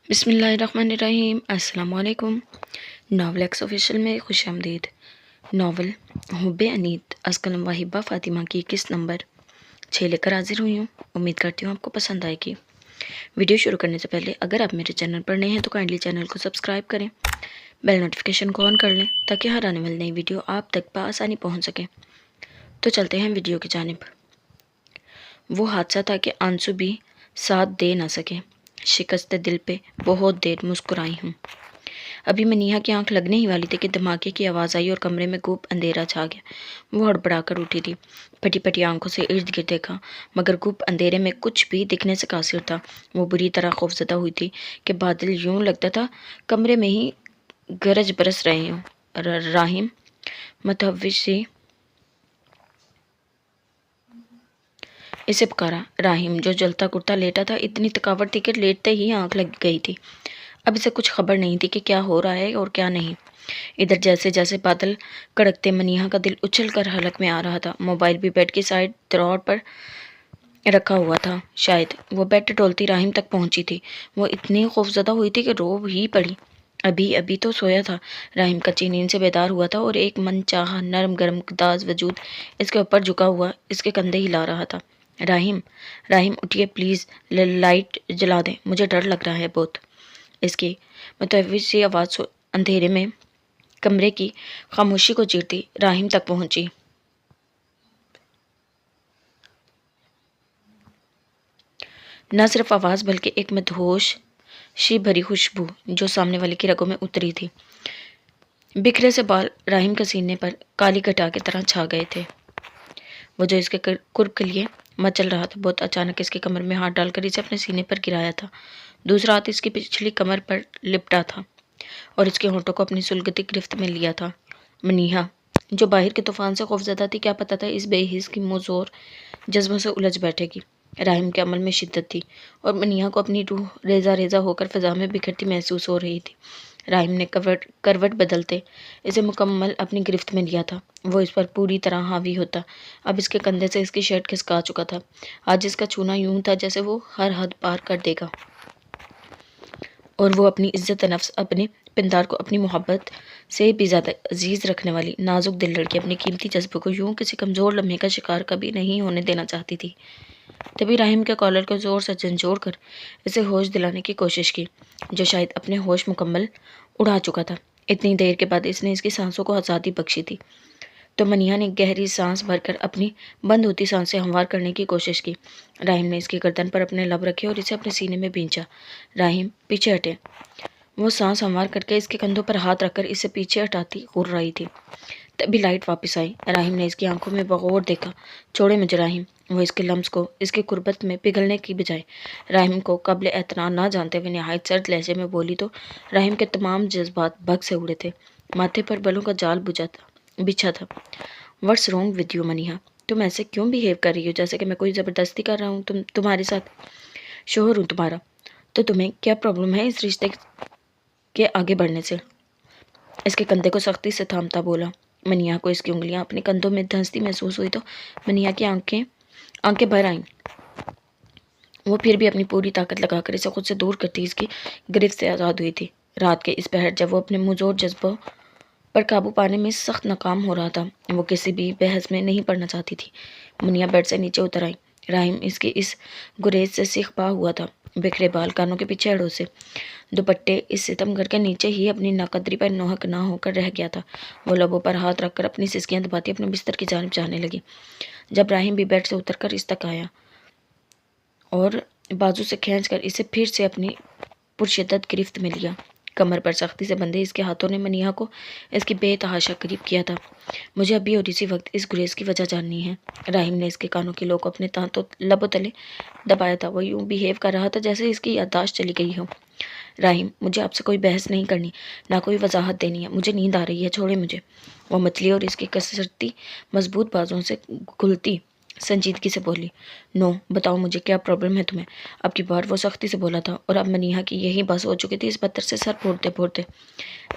بسم اللہ الرحمن الرحیم۔ السلام علیکم۔ ناول ایکس آفیشیل میں خوش آمدید۔ ناول حب انیت از قلم واہبہ فاطمہ کی قسط نمبر 6 لے کر حاضر ہوئی ہوں۔ امید کرتی ہوں آپ کو پسند آئے گی۔ ویڈیو شروع کرنے سے پہلے اگر آپ میرے چینل پر نئے ہیں تو کائنڈلی چینل کو سبسکرائب کریں، بیل نوٹیفیکیشن کو آن کر لیں تاکہ ہر آنے والی نئی ویڈیو آپ تک بآسانی پہنچ سکے۔ تو چلتے ہیں ویڈیو کی جانب۔ وہ حادثہ تھا کہ آنسو بھی ساتھ دے نہ سکے۔ شکست دل پہ بہت دیر مسکرائی ہوں۔ ابھی منیہا کی آنکھ لگنے ہی والی تھی کہ دھماکے کی آواز آئی اور کمرے میں گوپ اندھیرا چھا گیا۔ وہ ہڑبڑا کر اٹھی تھی، پھٹی پھٹی آنکھوں سے ارد گرد دیکھا، مگر گوپ اندھیرے میں کچھ بھی دکھنے سے قاصر تھا۔ وہ بری طرح خوفزدہ ہوئی تھی کہ بادل یوں لگتا تھا کمرے میں ہی گرج برس رہے ہوں۔ راہیم متحوش سی اسے پکارا۔ راہیم جو جلتا کرتا لیٹا تھا، اتنی تھکاوٹ تھی کہ لیٹتے ہی آنکھ لگ گئی تھی۔ اب اسے کچھ خبر نہیں تھی کہ کیا ہو رہا ہے اور کیا نہیں۔ ادھر جیسے جیسے بادل کڑکتے منیہا کا دل اچھل کر حلق میں آ رہا تھا۔ موبائل بھی بیڈ کی سائڈ دراڑ پر رکھا ہوا تھا۔ شاید وہ بیڈ ڈولتی راہیم تک پہنچی تھی۔ وہ اتنی خوفزدہ ہوئی تھی کہ رو ہی پڑی۔ ابھی تو سویا تھا۔ راہیم کچی نیند سے بیدار ہوا تھا اور ایک من چاہا نرم گرم داز وجود اس کے اوپر جھکا ہوا اس کے کندھے ہلا رہا تھا۔ راہیم اٹھیے پلیز، لائٹ جلا دیں، مجھے ڈر لگ رہا ہے بہت۔ اس کی متحوش سی آواز اندھیرے میں کمرے کی خاموشی کو چیرتی راہیم تک پہنچی۔ نہ صرف آواز بلکہ ایک مدہوش شی بھری خوشبو جو سامنے والے کی رگوں میں اتری تھی۔ بکھرے سے بال راہیم کے سینے پر کالی گھٹا کی طرح چھا گئے تھے۔ وہ جو اس کے قرب کے لیے مچل رہا تھا، بہت اچانک اس کی کمر میں ہاتھ ڈال کر اسے اپنے سینے پر گرایا تھا۔ دوسرا ہاتھ اس کی پچھلی کمر پر لپٹا تھا اور اس کے ہونٹوں کو اپنی سلگتی گرفت میں لیا تھا۔ منیہا جو باہر کے طوفان سے خوفزدہ تھی، کیا پتا تھا اس بے حس کی منہ زور جذبوں سے الجھ بیٹھے گی۔ راہیم کے عمل میں شدت تھی اور منیہا کو اپنی روح ریزہ ریزہ ہو کر فضا میں بکھرتی محسوس ہو رہی تھی۔ راہیم نے کروٹ بدلتے اسے مکمل اپنی گرفت میں لیا تھا۔ وہ اس پر پوری طرح حاوی ہوتا۔ اب اس کے کندھے سے اس کی شرٹ کھسکا چکا تھا۔ آج اس کا چھونا یوں تھا جیسے وہ ہر حد پار کر دے گا، اور وہ اپنی عزت نفس، اپنے پندار کو اپنی محبت سے بھی زیادہ عزیز رکھنے والی نازک دل لڑکی اپنے قیمتی جذبے کو یوں کسی کمزور لمحے کا شکار کبھی نہیں ہونے دینا چاہتی تھی۔ تبھی راہیم کے کالر کو زور سے جھنجھوڑ کر اسے ہوش دلانے کی کوشش کی، جو شاید اپنے ہوش مکمل اڑا چکا تھا۔ اتنی دیر کے بعد اس نے اس کی سانسوں کو آزادی بخشی تھی تو منیہا نے گہری سانس بھر کر اپنی بند ہوتی سانسیں ہموار کرنے کی کوشش کی۔ راہیم نے اس کی گردن پر اپنے لب رکھے اور اسے اپنے سینے میں بھینچا۔ راہیم پیچھے ہٹے۔ وہ سانس ہموار کر کے اس کے کندھوں پر ہاتھ رکھ کر اسے پیچھے ہٹاتی غر رہی تھی۔ تبھی لائٹ واپس آئی۔ راہیم نے اس کی آنکھوں میں بغور دیکھا۔ چھوڑے مجھے راہیم۔ وہ اس کے لمس کو اس کی قربت میں پگھلنے کی بجائے راہیم کو قابل اعتنا نہ جانتے ہوئے نہایت سرد لہجے میں بولی تو راہیم کے تمام جذبات بھگ سے اڑے تھے۔ ماتھے پر بلوں کا جال بچھا تھا۔ What's wrong with you Maniha? تم ایسے کیوں بیہیو کر رہی ہو جیسے کہ میں کوئی زبردستی کر رہا ہوں تمہارے ساتھ؟ شوہر ہوں تمہارا، تو تمہیں کیا پرابلم ہے اس رشتے کے آگے بڑھنے سے؟ اس کے کندھے کو سختی سے تھامتا بولا۔ منیہا کو اس کی انگلیاں اپنے کندھوں میں دھنستی محسوس ہوئی تو منیہا کی آنکھیں بھر آئیں۔ وہ پھر بھی اپنی پوری طاقت لگا کر اسے خود سے دور کرتی اس کی گرفت سے آزاد ہوئی تھی۔ رات کے اس پہر جب وہ اپنے مزور جذبوں پر قابو پانے میں سخت ناکام ہو رہا تھا، وہ کسی بھی بحث میں نہیں پڑنا چاہتی تھی۔ منیہا بیڈ سے نیچے اتر آئی۔ راہیم اس کی اس گریز سے سیخ پا ہوا تھا۔ بکھرے بال کانوں کے پیچھے اڑو سے دوپٹے اس ستم گھر کے نیچے ہی اپنی ناقدری پر نوحق نہ ہو کر رہ گیا تھا۔ وہ لبوں پر ہاتھ رکھ کر اپنی سسکیاں دباتی اپنے بستر کی جانب جانے لگی۔ جب راہیم بھی بیڈ سے اتر کر اس تک آیا اور بازو سے کھینچ کر اسے پھر سے اپنی پرشدت گرفت میں لیا، کمر پر سختی سے بندھے اس کے ہاتھوں نے منیہا کو اس کی بے تحاشا قریب کیا تھا۔ مجھے ابھی اور اسی وقت اس گریز کی وجہ جاننی ہے۔ راہیم نے اس کے کانوں کی لو کو اپنے لبوں تلے دبایا تھا۔ وہ یوں بیہیو کر رہا تھا جیسے اس کی یادداشت چلی گئی ہو۔ راہیم، مجھے آپ سے کوئی بحث نہیں کرنی، نہ کوئی وضاحت دینی ہے، مجھے نیند آ رہی ہے، چھوڑے مجھے۔ وہ مچلی اور اس کی کسرتی مضبوط بازوؤں سے گھلتی سنجیدگی سے بولی۔ نو، بتاؤ مجھے کیا پرابلم ہے تمہیں؟ اب کی بار وہ سختی سے بولا تھا اور اب منیہا کی یہی بس ہو چکی تھی۔ اس پتھر سے سر پھوڑتے پھوڑتے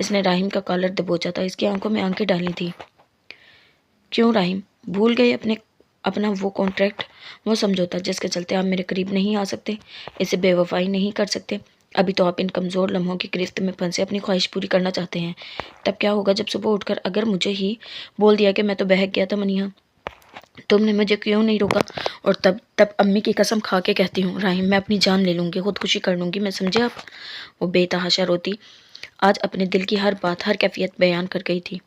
اس نے راہیم کا کالر دبوچا تھا، اس کی آنکھوں میں آنکھیں ڈالی تھی۔ کیوں راہیم؟ بھول گئے اپنا وہ کانٹریکٹ، وہ سمجھوتا جس کے چلتے آپ میرے قریب نہیں آ سکتے، اسے بے وفائی نہیں کر سکتے؟ ابھی تو آپ ان کمزور لمحوں کی گرفت میں پھنسے اپنی خواہش پوری کرنا چاہتے ہیں، تب کیا ہوگا جب صبح اٹھ کر اگر مجھے ہی بول دیا کہ میں تو بہک گیا تھا منیہا، تم نے مجھے کیوں نہیں روکا؟ اور تب امی کی قسم کھا کے کہتی ہوں راہیم، میں اپنی جان لے لوں گی، خودکشی کر لوں گی میں، سمجھے آپ؟ وہ بے تحاشا روتی آج اپنے دل کی ہر بات، ہر کیفیت بیان کر گئی تھی۔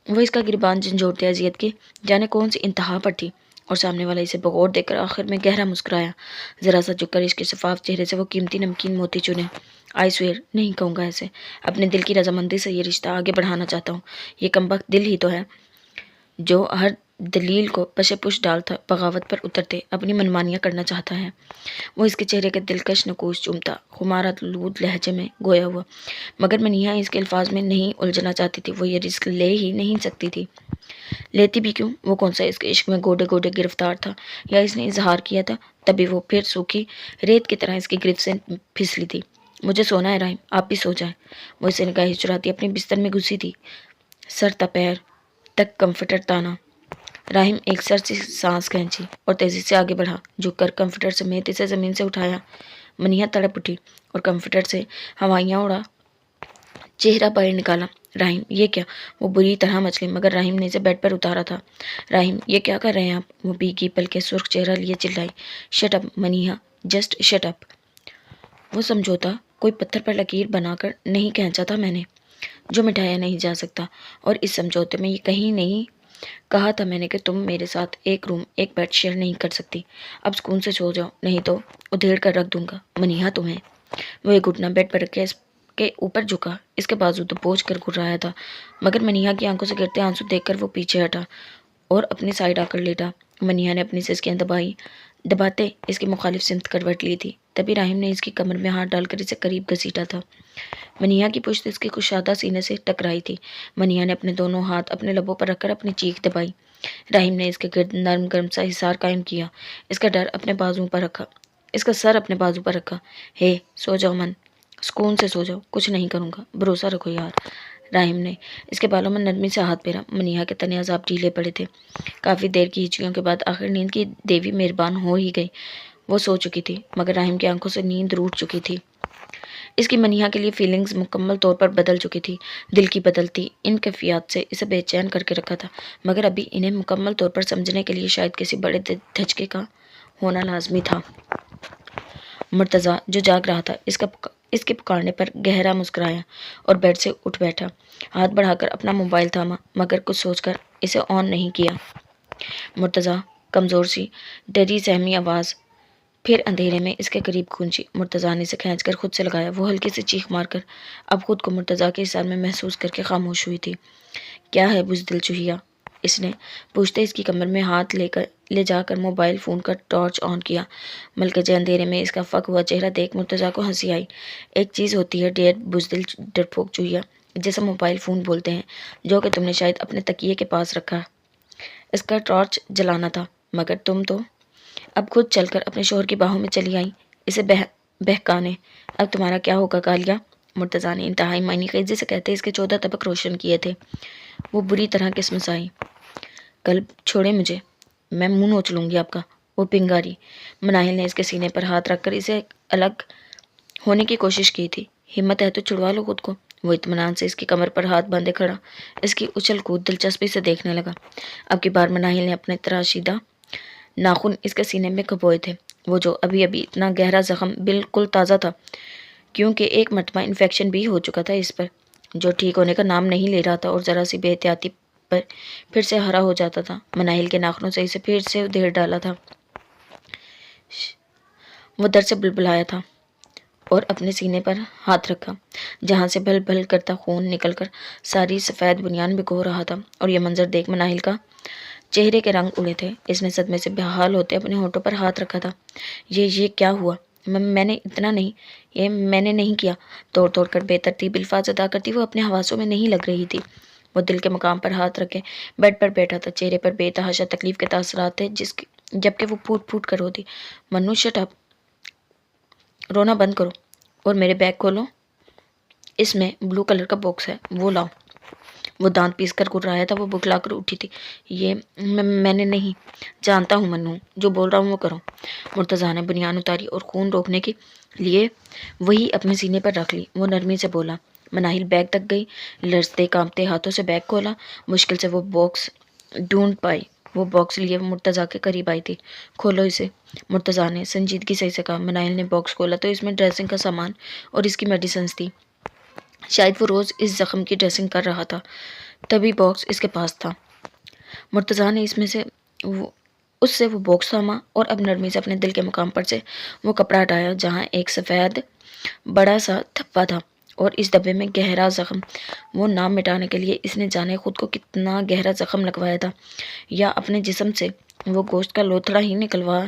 وہ اس کا گریبان جھنجھوڑتے اذیت کی جانے کون سی انتہا پر تھی، اور سامنے والا اسے بغور دیکھ کر آخر میں گہرا مسکرایا، ذرا سا جھک کر اس کے شفاف چہرے سے وہ قیمتی نمکین موتی چنے۔ آئی سویئر نہیں کہوں گا ایسے، اپنے دل کی رضامندی سے یہ رشتہ آگے بڑھانا چاہتا ہوں۔ یہ کمبخت دل ہی تو ہے جو ہر دلیل کو پشے پش ڈالتا بغاوت پر اترتے اپنی منمانیاں کرنا چاہتا ہے۔ وہ اس کے چہرے کے دلکش نقوش چومتا خمارہ لود لہجے میں گویا ہوا، مگر منیہا اس کے الفاظ میں نہیں الجھنا چاہتی تھی، وہ یہ رسک لے ہی نہیں سکتی تھی۔ لیتی بھی کیوں؟ وہ کون سا اس کے عشق میں گوڈے گوڈے گرفتار تھا، یا اس نے اظہار کیا تھا تبھی وہ پھر سوکھی ریت کی طرح اس کی گرفت سے پھسلی تھی۔ مجھے سونا ہے راہیم، آپ بھی سو جائیں۔ وہ اسے نگاہیں چراتی اپنے بستر میں گھسی تھی، سر تا پیر تک کمفرٹر تانا۔ راہیم ایک سر سی سانس کھینچی اور تیزی سے آگے بڑھا، جھک کر کمفرٹر سمیت اسے زمین سے اٹھایا۔ منیہا تڑپ اٹھی اور کمفرٹر سے ہوائیاں اڑا چہرہ باہر نکالا۔ راہیم یہ کیا؟ وہ بری طرح مچلی، مگر راہیم نے اسے بیڈ پر اتارا تھا۔ راہیم یہ کیا کر رہے ہیں آپ؟ وہ بھیگی بلکہ سرخ چہرہ لیے چلائی۔ Shut up Maniha, just shut up. وہ سمجھوتا کوئی پتھر پر لکیر بنا کر نہیں کھینچا تھا میں نے، جو مٹایا نہیں جا سکتا، اور اس سمجھوتے میں یہ کہیں نہیں کہا تھا میں نے کہ تم میرے ساتھ ایک روم ایک بیڈ شیئر نہیں کر سکتی۔ اب سکون سے سو جاؤ، نہیں تو ادھیڑ کر رکھ دوں گا منیہا تمہیں۔ وہ ایک گھٹنا بیڈ پر رکھ کے اس کے اوپر جھکا، اس کے بازو دبوچ کر گر رہا تھا، مگر منیہا کی آنکھوں سے گرتے آنسو دیکھ کر وہ پیچھے ہٹا اور اپنی سائڈ آ کر لیٹا۔ منیہا نے اپنی سسکیاں دباتے اس کی مخالف سمت کروٹ لی تھی، تبھی راہیم نے اس کی کمر میں ہاتھ ڈال کر اسے قریب گھسیٹا تھا۔ منیہا کی پشت اس کے کشادہ سینے سے ٹکرائی تھی۔ منیہا نے اپنے دونوں ہاتھ اپنے لبوں پر رکھ کر اپنی چیخ دبائی۔ راہیم نے اس کے گرد نرم گرم سا حصار قائم کیا، اس کا سر اپنے بازو پر رکھا۔ ہے سو جاؤ من، سکون سے سو جاؤ، کچھ نہیں کروں گا، بھروسہ رکھو یار۔ راہیم نے اس کے بالوں میں نرمی سے ہاتھ پھیرا۔ منیہا کے تنے عذاب ڈھیلے پڑے تھے۔ کافی دیر کی ہچکیوں کے بعد آخر نیند کی دیوی مہربان ہو ہی گئی۔ وہ سو چکی تھی، مگر راہیم کی آنکھوں سے نیند روٹھ چکی تھی۔ اس کی منیہا کے لیے فیلنگز مکمل طور پر بدل چکی تھی۔ دل کی بدلتی ان کیفیات سے اسے بے چین کر کے رکھا تھا، مگر ابھی انہیں مکمل طور پر سمجھنے کے لیے شاید کسی بڑے دھچکے کا ہونا لازمی تھا۔ مرتضیٰ جو جاگ رہا تھا اس کے پکارنے پر گہرا مسکرایا اور بیڈ سے اٹھ بیٹھا۔ ہاتھ بڑھا کر اپنا موبائل تھاما، مگر کچھ سوچ کر اسے آن نہیں کیا۔ مرتضیٰ کمزور سی ڈری سہمی آواز پھر اندھیرے میں اس کے قریب گونجی۔ مرتضیٰ نے اسے کھینچ کر خود سے لگایا۔ وہ ہلکی سی چیخ مار کر اب خود کو مرتضیٰ کے حصار میں محسوس کر کے خاموش ہوئی تھی۔ کیا ہے بزدل چوہیا؟ اس نے پوچھتے اس کی کمر میں ہاتھ لے جا کر موبائل فون کا ٹارچ آن کیا۔ ملکجے اندھیرے میں اس کا فک ہوا چہرہ دیکھ مرتضیٰ کو ہنسی آئی۔ ایک چیز ہوتی ہے ڈیئر بزدل ڈرپوک چوہیا، جسے موبائل فون بولتے ہیں، جو کہ تم نے شاید اپنے تکیے کے پاس رکھا۔ اس کا ٹارچ جلانا تھا، مگر تم تو اب خود چل کر اپنے شوہر کی باہوں میں چلی آئی اسے بہکانے۔ اب تمہارا کیا ہوگا کالیا؟ مرتضیٰ نے انتہائی معنی خیزی سے کہتے اس کے 14 طبق روشن کیے تھے۔ وہ بری طرح کسمسائی۔ کل چھوڑے مجھے، میں منہ نوچ لوں گی آپ کا۔ وہ پنگاری۔ مناہل نے اس کے سینے پر ہاتھ رکھ کر اسے الگ ہونے کی کوشش کی تھی۔ ہمت ہے تو چھڑوا لو خود کو۔ وہ اطمینان سے اس کی کمر پر ہاتھ باندھے کھڑا اس کی اچھل کود دلچسپی سے دیکھنے لگا۔ اب کی بار مناہل نے اپنے تراشیدہ ناخن اس کے سینے میں کھبوئے تھے، وہ جو ابھی اتنا گہرا زخم بالکل تازہ تھا، کیونکہ ایک مرتبہ انفیکشن بھی ہو چکا تھا اس پر، جو ٹھیک ہونے کا نام نہیں لے رہا تھا اور ذرا سی بے احتیاطی پر پھر سے ہرا ہو جاتا تھا۔ مناہل کے ناخنوں سے اسے پھر سے ادھیڑ ڈالا تھا۔ وہ درد سے بلبلایا تھا اور اپنے سینے پر ہاتھ رکھا، جہاں سے بھل بھل کرتا خون نکل کر ساری سفید بنیان بھگو رہا تھا، اور یہ منظر دیکھ مناہل کا چہرے کے رنگ اڑے تھے۔ اس نے صدمے سے بحال ہوتے اپنے ہونٹوں پر ہاتھ رکھا تھا۔ یہ کیا ہوا؟ میں نے اتنا نہیں، یہ میں نے نہیں کیا۔ توڑ توڑ کر بے ترتیب الفاظ ادا کرتی وہ اپنے حواسوں میں نہیں لگ رہی تھی۔ وہ دل کے مقام پر ہاتھ رکھے بیڈ پر بیٹھا تھا، چہرے پر بے تحاشا تکلیف کے تاثرات تھے، جبکہ وہ پھوٹ پھوٹ کر روتی۔ منو شٹ اپ، رونا بند کرو اور میرے بیگ کھولو، اس میں بلو کلر کا باکس ہے، وہ لاؤ۔ وہ دانت پیس کر گرایا تھا، وہ بکلا کر اٹھی تھی۔ یہ میں نے نہیں جانتا ہوں منو، جو بول رہا ہوں وہ کرو۔ مرتضیٰ نے بنیان اتاری اور خون روکنے کے لیے وہی اپنے سینے پر رکھ لی۔ وہ نرمی سے بولا۔ مناہل بیگ تک گئی، لرزتے کانپتے ہاتھوں سے بیگ کھولا، مشکل سے وہ باکس ڈھونڈ پائی۔ وہ باکس لیے مرتضیٰ کے قریب آئی تھی۔ کھولو اسے، مرتضیٰ نے سنجیدگی سے کہا۔ مناہل نے باکس کھولا تو اس میں ڈریسنگ کا سامان اور اس کی میڈیسنز تھی۔ شاید وہ روز اس زخم کی ڈریسنگ کر رہا تھا، تبھی باکس اس کے پاس تھا۔ مرتضیٰ نے اس سے وہ باکس تھاما اور اب نرمی سے اپنے دل کے مقام پر سے وہ کپڑا ہٹایا جہاں ایک سفید بڑا سا دھبا تھا، اور اس دھبے میں گہرا زخم۔ وہ نام مٹانے کے لیے اس نے جانے خود کو کتنا گہرا زخم لگوایا تھا، یا اپنے جسم سے وہ گوشت کا لوتھڑا ہی نکلوا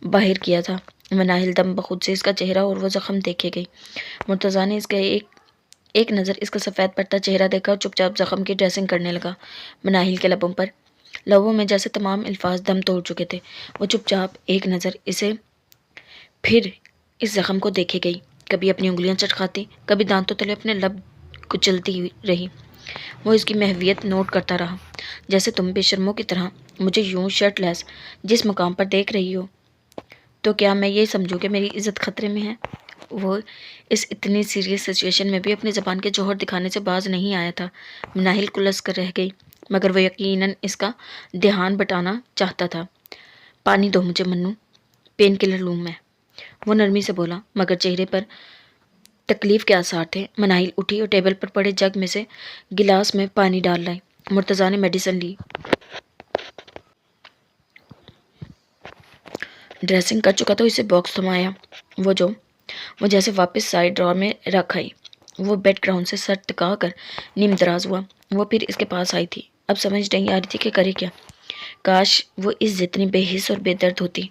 باہر کیا تھا۔ مناہل دم بخود سے اس کا چہرہ اور وہ زخم دیکھے گئی۔ مرتضیٰ نے اس کا ایک نظر اس کا سفید پڑتا چہرہ دیکھا اور چپ چاپ زخم کی ڈریسنگ کرنے لگا۔ مناہل کے لبوں میں جیسے تمام الفاظ دم توڑ چکے تھے۔ وہ چپ چاپ ایک نظر اسے پھر اس زخم کو دیکھے گئی، کبھی اپنی انگلیاں چٹکاتی، کبھی دانتوں تلے اپنے لب کچلتی رہی۔ وہ اس کی محویت نوٹ کرتا رہا۔ جیسے تم بے شرموں کی طرح مجھے یوں شرٹ لیس جس مقام پر دیکھ رہی ہو، تو کیا میں یہ سمجھوں کہ میری عزت خطرے میں ہے؟ وہ اس اتنی سیریس سچویشن میں بھی اپنی زبان کے جوہر دکھانے سے باز نہیں آیا تھا۔ مناہل کلس کر رہ گئی، مگر وہ یقیناً اس کا دھیان بٹانا چاہتا تھا۔ پانی دو مجھے منو، پین کلر لوں میں، وہ نرمی سے بولا، مگر چہرے پر تکلیف کے آثار تھے۔ مناہل اٹھی اور ٹیبل پر پڑے جگ میں سے گلاس میں پانی ڈال لائی۔ مرتضیٰ نے میڈیسن لی، ڈریسنگ کر چکا تو اسے باکس تھمایا۔ وہ جیسے واپس سائڈ ڈرار میں رکھ آئی۔ وہ بیڈ گراؤنڈ سے سر ٹکا کر نیم دراز ہوا۔ وہ پھر اس کے پاس آئی تھی، اب سمجھ نہیں آ رہی تھی کہ کرے کیا۔ کاش وہ اس جتنی بے حس اور بے درد ہوتی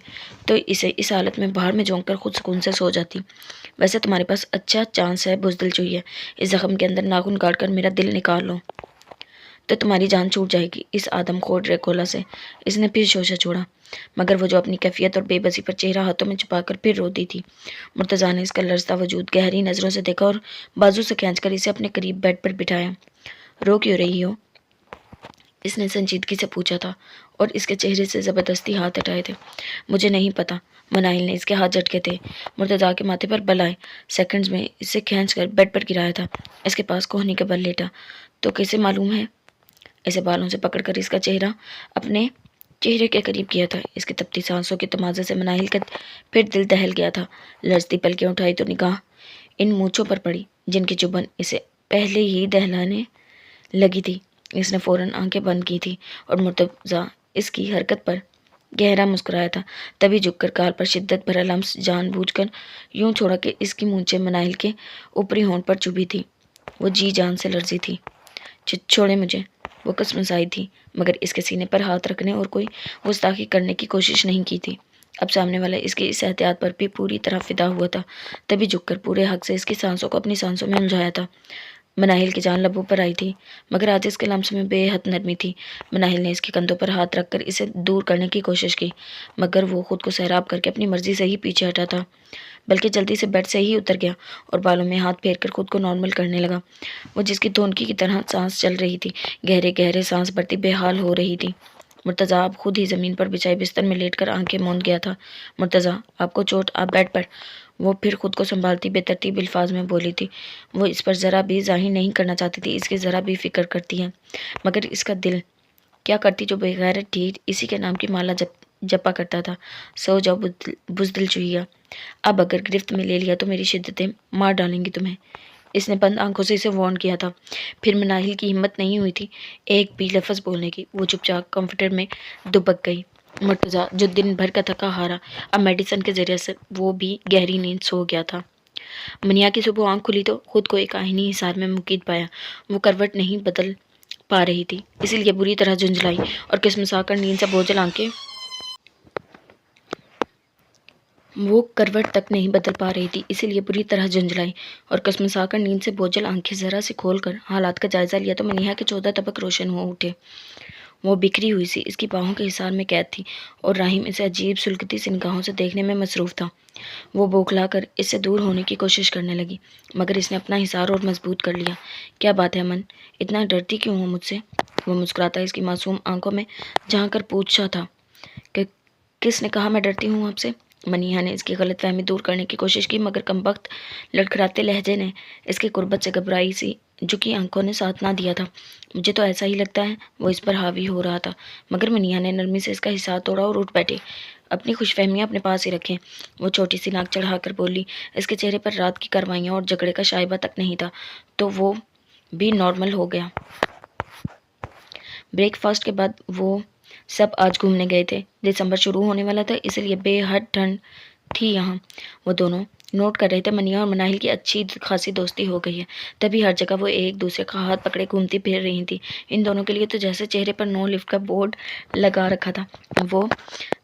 تو اسے اس حالت میں باہر میں جھونک کر خود سکون سے سو جاتی۔ ویسے تمہارے پاس اچھا چانس ہے بزدل چوہیے، اس زخم کے اندر ناخن گاڑ کر میرا دل نکال لو تو تمہاری جان چھوٹ جائے گی۔ اس آدم خور ڈریکولا سے اس نے پھر شوشہ چھوڑا، مگر وہ جو اپنی کیفیت اور بے بسی پر چہرہ ہاتھوں میں چھپا کر پھر روتی تھی۔ مرتضیٰ نے اس کا لرزتا وجود گہری نظروں سے دیکھا اور بازو سے کھینچ کر اسے اپنے قریب بیڈ پر بٹھایا۔ رو کیوں رہی ہو؟ اس نے سنجیدگی سے پوچھا تھا اور اس کے چہرے سے زبردستی ہاتھ ہٹائے تھے۔ مجھے نہیں پتا، مناہل نے اس کے ہاتھ جھٹکے تھے۔ مرتضیٰ کے ماتھے پر بل آئے، سیکنڈز میں اسے کھینچ کر بیڈ پر گرایا تھا۔ اس کے پاس کوہنی کے بل لیٹا۔ تو کیسے معلوم ہے؟ اسے بالوں سے پکڑ کر اس کا چہرہ اپنے چہرے کے قریب کیا تھا۔ اس کی تپتی سانسوں کے تمازے سے مناہل کا پھر دل دہل گیا تھا۔ لرزتی پلکیں اٹھائی تو نگاہ ان مونچھوں پر پڑی جن کی چبھن اسے پہلے ہی دہلانے لگی تھی۔ اس نے فوراً آنکھیں بند کی تھی اور مرتضیٰ اس کی حرکت پر گہرا مسکرایا تھا، تبھی جھک کر گال پر شدت بھرا لمس جان بوجھ کر یوں چھوڑا کہ اس کی مونچھیں مناہل کے اوپری ہونٹ پر چبھی تھی۔ وہ جی جان سے لرزی تھی۔ چھوڑے مجھے، وہ کسمسائی تھی، مگر اس کے سینے پر ہاتھ رکھنے اور کوئی گستاخی کرنے کی کوشش نہیں کی تھی۔ اب سامنے والا اس کی اس احتیاط پر بھی پوری طرح فدا ہوا تھا، تبھی جھک کر پورے حق سے اس کی سانسوں کو اپنی سانسوں میں الجھایا تھا۔ مناہل کی جان لبوں پر آئی تھی، مگر آج اس کے لمس میں بے حد نرمی تھی۔ مناہل نے اس کے کندھوں پر ہاتھ رکھ کر اسے دور کرنے کی کوشش کی، مگر وہ خود کو سیراب کر کے اپنی مرضی سے ہی پیچھے ہٹا تھا، بلکہ جلدی سے بیڈ سے ہی اتر گیا اور بالوں میں ہاتھ پھیر کر خود کو نارمل کرنے لگا۔ وہ جس کی دھونکی کی طرح سانس چل رہی تھی، گہرے گہرے سانس بھرتی بے حال ہو رہی تھی۔ مرتضیٰ اب خود ہی زمین پر بچھائے بستر میں لیٹ کر آنکھیں موند گیا تھا۔ مرتضیٰ، آپ کو چوٹ، آپ بیڈ پر، وہ پھر خود کو سنبھالتی بے ترتیب الفاظ میں بولی تھی۔ وہ اس پر ذرا بھی ظاہر نہیں کرنا چاہتی تھی اس کی ذرا بھی فکر کرتی ہے، مگر اس کا دل کیا کرتی جو بغیرت ڈھیٹ اسی کے نام کی مالا جپا کرتا تھا۔ سو جاؤ بزدل چوہیا، اب اگر گرفت میں لے لیا تو میری شدتیں مار ڈالیں گی تمہیں، اس نے بند آنکھوں سے اسے وارن کیا تھا۔ پھر مناہل کی ہمت نہیں ہوئی تھی ایک بھی لفظ بولنے کی، وہ چپ چاپ کمفرٹر میں دبک گئی۔ مرتضیٰ جو دن بھر کا تھکا ہارا اب میڈیسن کے ذریعے سے وہ بھی گہری نیند سو گیا تھا۔ منیا کی صبح آنکھ کھلی تو خود کو ایک آہنی حصار میں مقید پایا۔ وہ کروٹ نہیں بدل پا رہی تھی، اسی لیے بری طرح جھنجھلائی اور کسمسا کر نیند سے بوجھل آنکھیں وہ کروٹ تک نہیں بدل پا رہی تھی، اسی لیے بری طرح جھنجھلائی اور کسمسا کر نیند سے بوجھل آنکھیں ذرا سے کھول کر حالات کا جائزہ لیا تو منیہا کے 14 طبق روشن ہو اٹھے۔ وہ بکھری ہوئی سی اس کی باہوں کے حصار میں قید تھی اور راہیم اسے عجیب سلگتی سی نگاہوں سے دیکھنے میں مصروف تھا۔ وہ بوکھلا کر اس سے دور ہونے کی کوشش کرنے لگی، مگر اس نے اپنا حصار اور مضبوط کر لیا۔ کیا بات ہے امن، اتنا ڈرتی کیوں ہو مجھ سے؟ وہ مسکراتا اس کی معصوم آنکھوں میں جھانک کر پوچھا تھا کہ کس نے کہا میں ڈرتی ہوں آپ سے؟ منیہا نے اس کی غلط فہمی دور کرنے کی کوشش کی، مگر کمبخت لڑکھڑاتے لہجے نے اس کی قربت سے گھبرائی سی جھکی آنکھوں نے ساتھ نہ دیا تھا۔ مجھے تو ایسا ہی لگتا ہے۔ وہ اس پر حاوی ہو رہا تھا، مگر منیہا نے نرمی سے اس کا حصار توڑا اور اٹھ بیٹھی۔ اپنی خوش فہمیاں اپنے پاس ہی رکھیں، وہ چھوٹی سی ناک چڑھا کر بولی۔ اس کے چہرے پر رات کی کاروائیاں اور جھگڑے کا شائبہ تک نہیں تھا، تو وہ بھی نارمل ہو گیا۔ بریک فاسٹ کے بعد وہ سب آج گھومنے گئے تھے۔ دسمبر شروع ہونے والا تھا، اس لیے بے حد ٹھنڈ تھی یہاں۔ وہ دونوں نوٹ کر رہے تھے منیہا اور مناہل کی اچھی خاصی دوستی ہو گئی ہے، تبھی ہر جگہ وہ ایک دوسرے کا ہاتھ پکڑے گھومتی پھر رہی تھی۔ ان دونوں کے لیے تو جیسے چہرے پر نو لفٹ کا بورڈ لگا رکھا تھا۔ وہ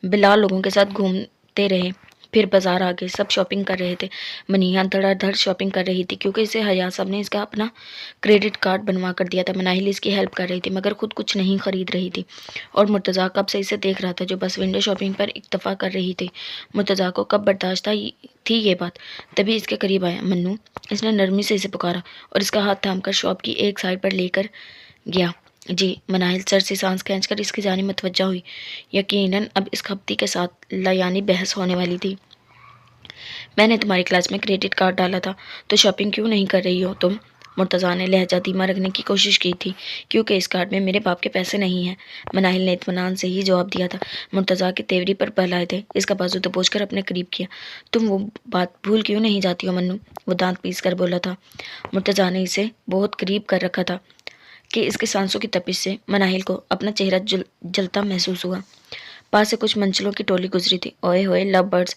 بلا لوگوں کے ساتھ گھومتے رہے، پھر بازار آ گئے، سب شاپنگ کر رہے تھے۔ منیہا دھڑا دھڑ شاپنگ کر رہی تھی کیونکہ اسے حیا صاحب نے اس کا اپنا کریڈٹ کارڈ بنوا کر دیا تھا۔ مناہل اس کی ہیلپ کر رہی تھی مگر خود کچھ نہیں خرید رہی تھی، اور مرتضیٰ کب سے اسے دیکھ رہا تھا جو بس ونڈو شاپنگ پر اکتفا کر رہی تھی۔ مرتضیٰ کو کب برداشت تھی یہ بات؟ تبھی اس کے قریب آیا منو، اس نے نرمی سے اسے پکارا اور اس کا ہاتھ تھام کر شاپ کی ایک سائڈ پر لے کر گیا۔ جی، مناہل سر سے سانس کھینچ کر اس کی جانب متوجہ ہوئی۔ یقیناً اب اس کھپتی کے ساتھ لایانی بحث ہونے والی تھی۔ میں نے تمہاری کلاس میں کریڈٹ کارڈ ڈالا تھا، تو شاپنگ کیوں نہیں کر رہی ہو تم؟ مرتضیٰ نے لہجہ دھیما رکھنے کی کوشش کی تھی۔ کیونکہ اس کارڈ میں میرے باپ کے پیسے نہیں ہیں، مناہل نے اطمینان سے ہی جواب دیا تھا۔ مرتضیٰ کے تیوری پر بل آئے تھے، اس کا بازو دبوچ کر اپنے قریب کیا۔ تم وہ بات بھول کیوں نہیں جاتی ہو منو؟ وہ دانت پیس کر بولا تھا۔ مرتضیٰ نے اسے بہت قریب کر رکھا تھا کہ اس کے سانسوں کی تپش سے مناہل کو اپنا چہرہ جلتا محسوس ہوا۔ پاس سے کچھ منچلوں کی ٹولی گزری تھی۔ اوئے ہوئے لو برڈز،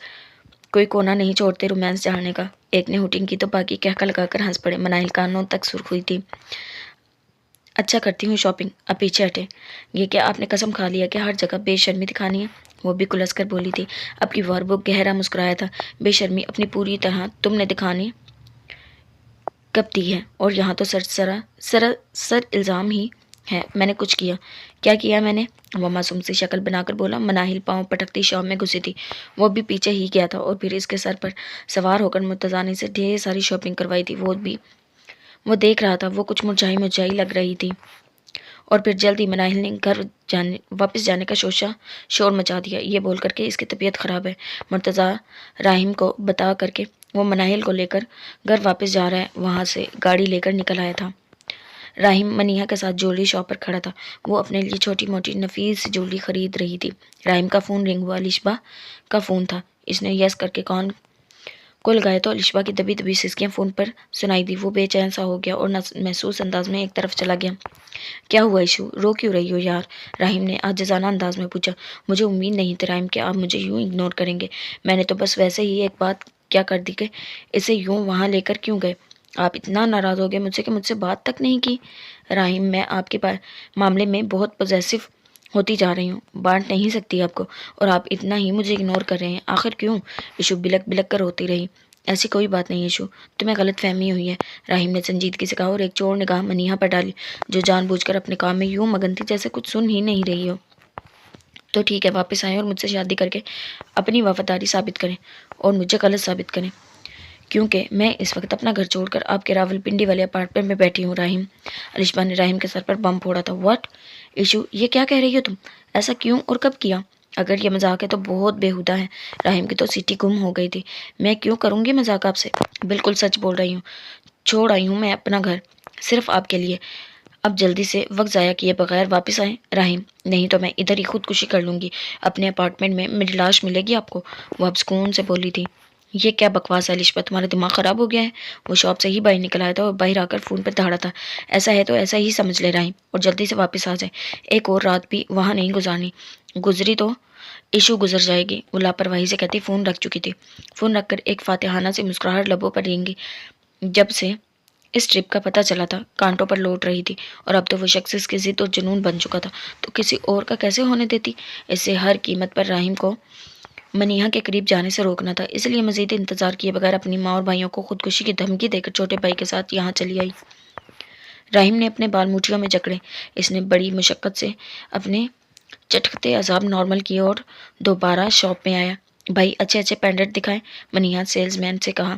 کوئی کونا نہیں چھوڑتے رومانس چڑھانے کا۔ ایک نے ہوٹنگ کی تو باقی کہکا لگا کر ہنس پڑے۔ مناہل کانوں تک سرخ ہوئی تھی۔ اچھا کرتی ہوں شاپنگ، اب پیچھے ہٹے۔ یہ کیا آپ نے قسم کھا لیا کہ ہر جگہ بے شرمی دکھانی ہے؟ وہ بھی کلس کر بولی تھی۔ اب کی بار وہ گہرا مسکرایا تھا۔ بے شرمی اپنی پوری طرح تم نے دکھانی کب دی ہے؟ اور یہاں تو سراسر الزام ہی ہے میں نے کچھ کیا۔ کیا کیا میں نے؟ وہ معصوم سی شکل بنا کر بولا۔ مناہل پاؤں پٹکتی شام میں گھسی تھی، وہ بھی پیچھے ہی گیا تھا، اور پھر اس کے سر پر سوار ہو کر مرتضیٰ نے اسے ڈھیر ساری شاپنگ کروائی تھی۔ وہ دیکھ رہا تھا، وہ کچھ مرجھائی لگ رہی تھی۔ اور پھر جلد ہی مناہل نے گھر واپس جانے کا شور مچا دیا، یہ بول کر کے اس کی طبیعت خراب ہے۔ مرتضیٰ راہیم کو بتا کر کے وہ مناہل کو لے کر گھر واپس جا رہا ہے، وہاں سے گاڑی لے کر نکل آیا تھا۔ راہیم منیہا کے ساتھ جویلری شاپ پر کھڑا تھا، وہ اپنے لیے چھوٹی موٹی نفیس جویلری خرید رہی تھی۔ راہیم کا فون رنگ ہوا، الشبا کا فون تھا۔ اس نے یس کر کے کان کو لگایا تو الشبا کی دبی دبی سسکیاں فون پر سنائی دی۔ وہ بے چین سا ہو گیا اور محسوس انداز میں ایک طرف چلا گیا۔ کیا ہوا ایشو، رو کیوں رہی ہو یار؟ راہیم نے عاجزانہ انداز میں پوچھا۔ مجھے امید نہیں تھی راہیم کہ آپ مجھے یوں اگنور کریں گے، میں نے تو بس ویسے ہی ایک بات کیا کر دی کہ اسے یوں وہاں لے کر کیوں گئے؟ آپ اتنا ناراض ہو گئے مجھ سے کہ مجھ سے بات تک نہیں کی؟ راہیم، میں آپ کے معاملے میں بہت پوزیسو ہوتی جا رہی ہوں، بانٹ نہیں سکتی آپ کو، اور آپ اتنا ہی مجھے اگنور کر رہے ہیں، آخر کیوں؟ ایشو بلک بلک کر روتی رہی۔ ایسی کوئی بات نہیں ایشو، تمہیں غلط فہمی ہوئی ہے، راہیم نے سنجیدگی سے کہا اور ایک چور نگاہ منیہا پر ڈالی جو جان بوجھ کر اپنے کام میں یوں مگن تھی جیسے کچھ سن ہی نہیں رہی ہو۔ تو ٹھیک ہے، واپس آئیں اور مجھ سے شادی کر کے اپنی وفاداری ثابت کریں اور مجھے غلط ثابت کریں، کیونکہ میں اس وقت اپنا گھر چھوڑ کر آپ کے راولپنڈی والے اپارٹمنٹ میں بیٹھی ہوں۔ راہیم، الشبا نے راہیم کے سر پر بم پھوڑا تھا۔ واٹ؟ ایشو، یہ کیا کہہ رہی ہو تم؟ ایسا کیوں اور کب کیا؟ اگر یہ مذاق ہے تو بہت بےہودہ ہے۔ راہیم کی تو سیٹی گم ہو گئی تھی۔ میں کیوں کروں گی مذاق آپ سے؟ بالکل سچ بول رہی ہوں، چھوڑ آئی ہوں میں اپنا گھر صرف آپ کے لیے۔ اب جلدی سے وقت ضائع کیے بغیر واپس آئیں۔ راہیم، نہیں تو میں ادھر ہی خودکشی کر لوں گی، اپنے اپارٹمنٹ میں میری لاش ملے گی آپ کو، وہ اب سکون سے بولی تھی۔ یہ کیا بکواس ہے الشبا، تمہارا دماغ خراب ہو گیا ہے؟ وہ شاپ سے ہی باہر نکل آیا تھا اور باہر آ کر فون پر دھاڑا تھا۔ ایسا ہے تو ایسا ہی سمجھ لے راہیم، اور جلدی سے واپس آ جائے، ایک اور رات بھی وہاں نہیں گزارنی، گزری تو ایشو گزر جائے گی، وہ لاپرواہی سے کہتی فون رکھ چکی تھی۔ فون رکھ کر ایک فاتحانہ سے مسکراہٹ لبوں پر رینگی۔ جب سے اس ٹرپ کا پتہ چلا تھا کانٹوں پر لوٹ رہی تھی، اور اب تو وہ شخص اس کی ضد اور جنون بن چکا تھا، تو کسی اور کا کیسے ہونے دیتی؟ اس سے ہر قیمت پر راہیم کو منیہا کے قریب جانے سے روکنا تھا، اس لیے مزید انتظار کیے بغیر اپنی ماں اور بھائیوں کو خودکشی کی دھمکی دے کر چھوٹے بھائی کے ساتھ یہاں چلی آئی۔ راہیم نے اپنے بال مٹھیوں میں جکڑے. اس نے بڑی مشقت سے اپنے چٹکتے عذاب نارمل کیے اور دوبارہ شاپ میں آیا. بھائی اچھے اچھے پینڈنٹ دکھائیں، منیہا سیلز مین سے کہا.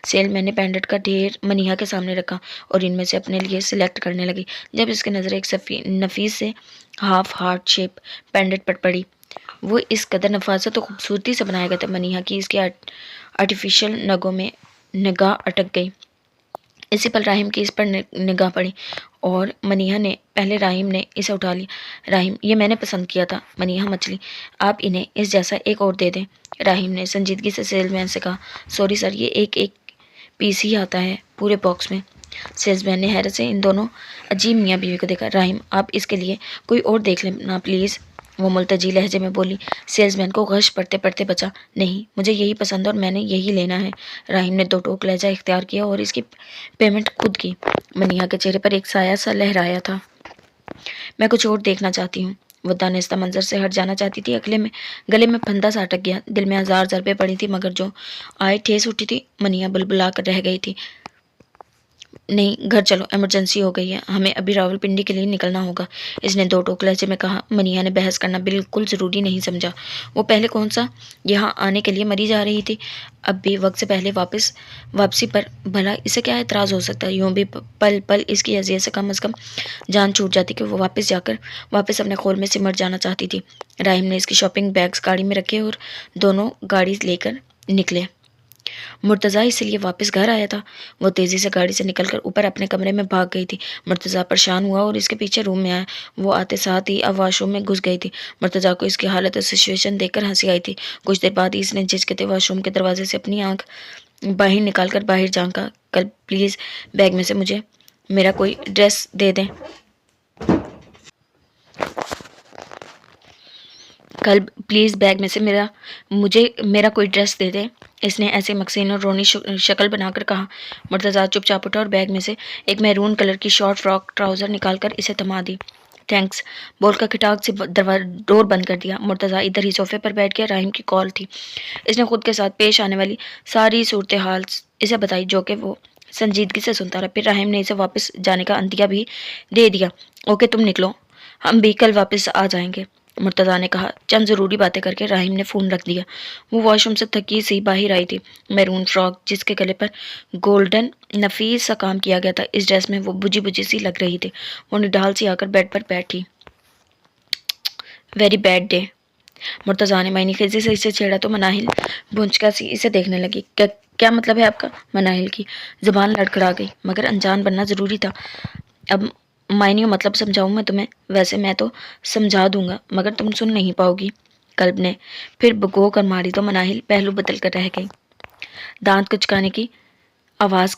سیل مین نے پینڈنٹ کا ڈھیر منیہا کے سامنے رکھا اور ان میں سے اپنے لیے سلیکٹ کرنے لگی. جب اس کی نظر ایک نفیس سے ہاف ہارٹ شیپ پینڈنٹ پر پڑی، وہ اس قدر نفاست و خوبصورتی سے بنایا گیا تھا منیہا کی اس کے آرٹیفیشل نگوں میں نگاہ اٹک گئی. اسی پل راہیم کی اس پر نگاہ پڑی اور منیہا نے پہلے راہیم نے اسے اٹھا لیا. راہیم یہ میں نے پسند کیا تھا. منیہا مچلی. آپ انہیں اس جیسا ایک اور دے دیں. راہیم نے سنجیدگی سے سیلز مین سے کہا. سوری سر، یہ ایک پیس ہی آتا ہے پورے باکس میں. سیلز مین نے حیرت سے ان دونوں عجیب میاں بیوی کو دیکھا. راہیم آپ اس کے لیے کوئی اور دیکھ لیں نا پلیز، وہ ملتجی لہجے میں بولی. سیلز مین کو غش پڑتے پڑتے بچا. نہیں مجھے یہی پسند اور میں نے یہی لینا ہے. راہیم نے دو ٹوک لہجہ اختیار کیا اور اس کی پیمنٹ خود کی. منیہا کے چہرے پر ایک سایہ سا لہرایا تھا. میں کچھ اور دیکھنا چاہتی ہوں. وہ دانستہ منظر سے ہٹ جانا چاہتی تھی. گلے میں پھندا سا اٹک گیا. دل میں ہزار ضربیں پڑی تھی مگر جو آئے ٹھیس اٹھی تھی. منیہا بلبلا کر رہ گئی تھی. نہیں گھر چلو، ایمرجنسی ہو گئی ہے، ہمیں ابھی راولپنڈی کے لیے نکلنا ہوگا، اس نے دو ٹوک لہجے میں کہا. منیہا نے بحث کرنا بالکل ضروری نہیں سمجھا. وہ پہلے کون سا یہاں آنے کے لیے مری جا رہی تھی. اب بھی وقت سے پہلے واپسی پر بھلا اسے کیا اعتراض ہو سکتا ہے. یوں بھی پل پل اس کی اذیت سے کم از کم جان چھوٹ جاتی کہ وہ واپس اپنے خول میں سمٹ جانا چاہتی تھی. راہیم نے اس کی شاپنگ بیگز گاڑی میں رکھے اور دونوں گاڑی لے کر نکلے. مرتضیٰ اسی لیے واپس گھر آیا تھا. وہ تیزی سے گاڑی سے نکل کر اوپر اپنے کمرے میں بھاگ گئی تھی. مرتضیٰ پریشان ہوا اور اس کے پیچھے روم میں آیا. وہ آتے ساتھ ہی اب واش روم میں گھس گئی تھی. مرتضیٰ کو اس کی حالت اور سچویشن دیکھ کر ہنسی آئی تھی. کچھ دیر بعد ہی اس نے جھجکتے واش روم کے دروازے سے اپنی آنکھ باہر نکال کر باہر جھانکا. کل پلیز بیگ میں سے مجھے میرا کوئی ڈریس دے دیں. کل پلیز بیگ میں سے مجھے میرا کوئی ڈریس دے دیں، اس نے ایسے مکسین اور رونی شکل بنا کر کہا. مرتضیٰ چپ چاپ اٹھا اور بیگ میں سے ایک میرون کلر کی شارٹ فراک ٹراؤزر نکال کر اسے تھما دی. تھینکس بول کر کھٹاک سے ڈور بند کر دیا. مرتضیٰ ادھر ہی صوفے پر بیٹھ گیا. راہیم کی کال تھی. اس نے خود کے ساتھ پیش آنے والی ساری صورتحال اسے بتائی جو کہ وہ سنجیدگی سے سنتا رہا. پھر راہیم نے اسے واپس جانے کا عندیہ بھی دے دیا. اوکے تم نکلو، ہم بھی کل واپس آ جائیں گے، مرتضیٰ نے کہا. چند ضروری باتیں کر کے راہیم نے فون رکھ دیا. وہ واش روم سے تھکی سی باہر آئی تھی. میرون فراک جس کے گلے پر گولڈن نفیس سا کام کیا گیا تھا، اس ڈریس میں وہ بجھی سی لگ رہی تھی. وہ نڈال سی آ کر بیڈ پر بیٹھی. ویری بیڈ ڈے، مرتضیٰ نے معنی خیزی سے اسے چھیڑا تو مناہل بھونچکا سی اسے دیکھنے لگی. کیا مطلب ہے آپ کا؟ مناہل کی زبان لڑکھڑا گئی. مگر انجان بننا ضروری تھا. اب معنی و مطلب سمجھاؤں میں تمہیں؟ ویسے میں تو سمجھا دوں گا مگر تم سن نہیں پاؤ گی. کلب نے پھر بگو کر ماری تو مناہل پہلو بدل کر رہ گئی. دانت کچکانے کی آواز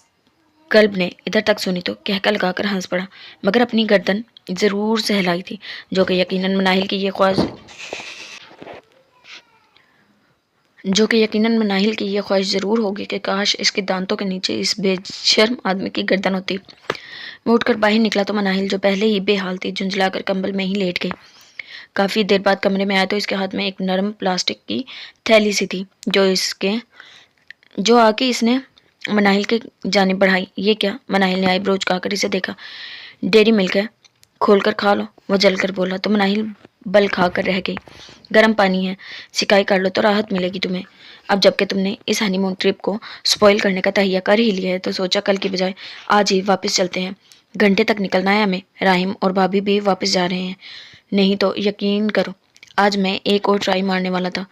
کلب نے ادھر تک سنی تو کہکا لگا کر ہنس پڑا مگر اپنی گردن ضرور سہلائی تھی جو کہ یقیناً مناہل کی یہ خواہش ضرور ہوگی کہ کاش اس کے دانتوں کے نیچے اس بے شرم آدمی کی گردن ہوتی. وہ اٹھ کر باہر نکلا تو مناہل جو پہلے ہی بے حال تھی جھنجھلا کر کمبل میں ہی لیٹ گئی. کافی دیر بعد کمرے میں آیا تو اس کے ہاتھ میں ایک نرم پلاسٹک کی تھیلی سی تھی جو آ کے اس نے مناہل کے جانب بڑھائی. یہ کیا؟ مناہل نے آئی برو چکا کر اسے دیکھا. ڈیری ملک ہے، کھول کر کھا لو، وہ جل کر بولا تو مناہل بل کھا کر رہ گئی. گرم پانی ہے، سکائی کر لو تو راحت ملے گی تمہیں. اب جب کہ تم نے اس ہنی مون ٹرپ کو سپوائل کرنے کا تہیہ کر ہی لیا ہے تو سوچا کل کی بجائے آج ہی واپس چلتے ہیں. گھنٹے تک نکلنا ہے ہمیں. راہیم اور بھابھی بھی واپس جا رہے ہیں. نہیں تو یقین کرو آج میں ایک اور ٹرائی مارنے والا تھا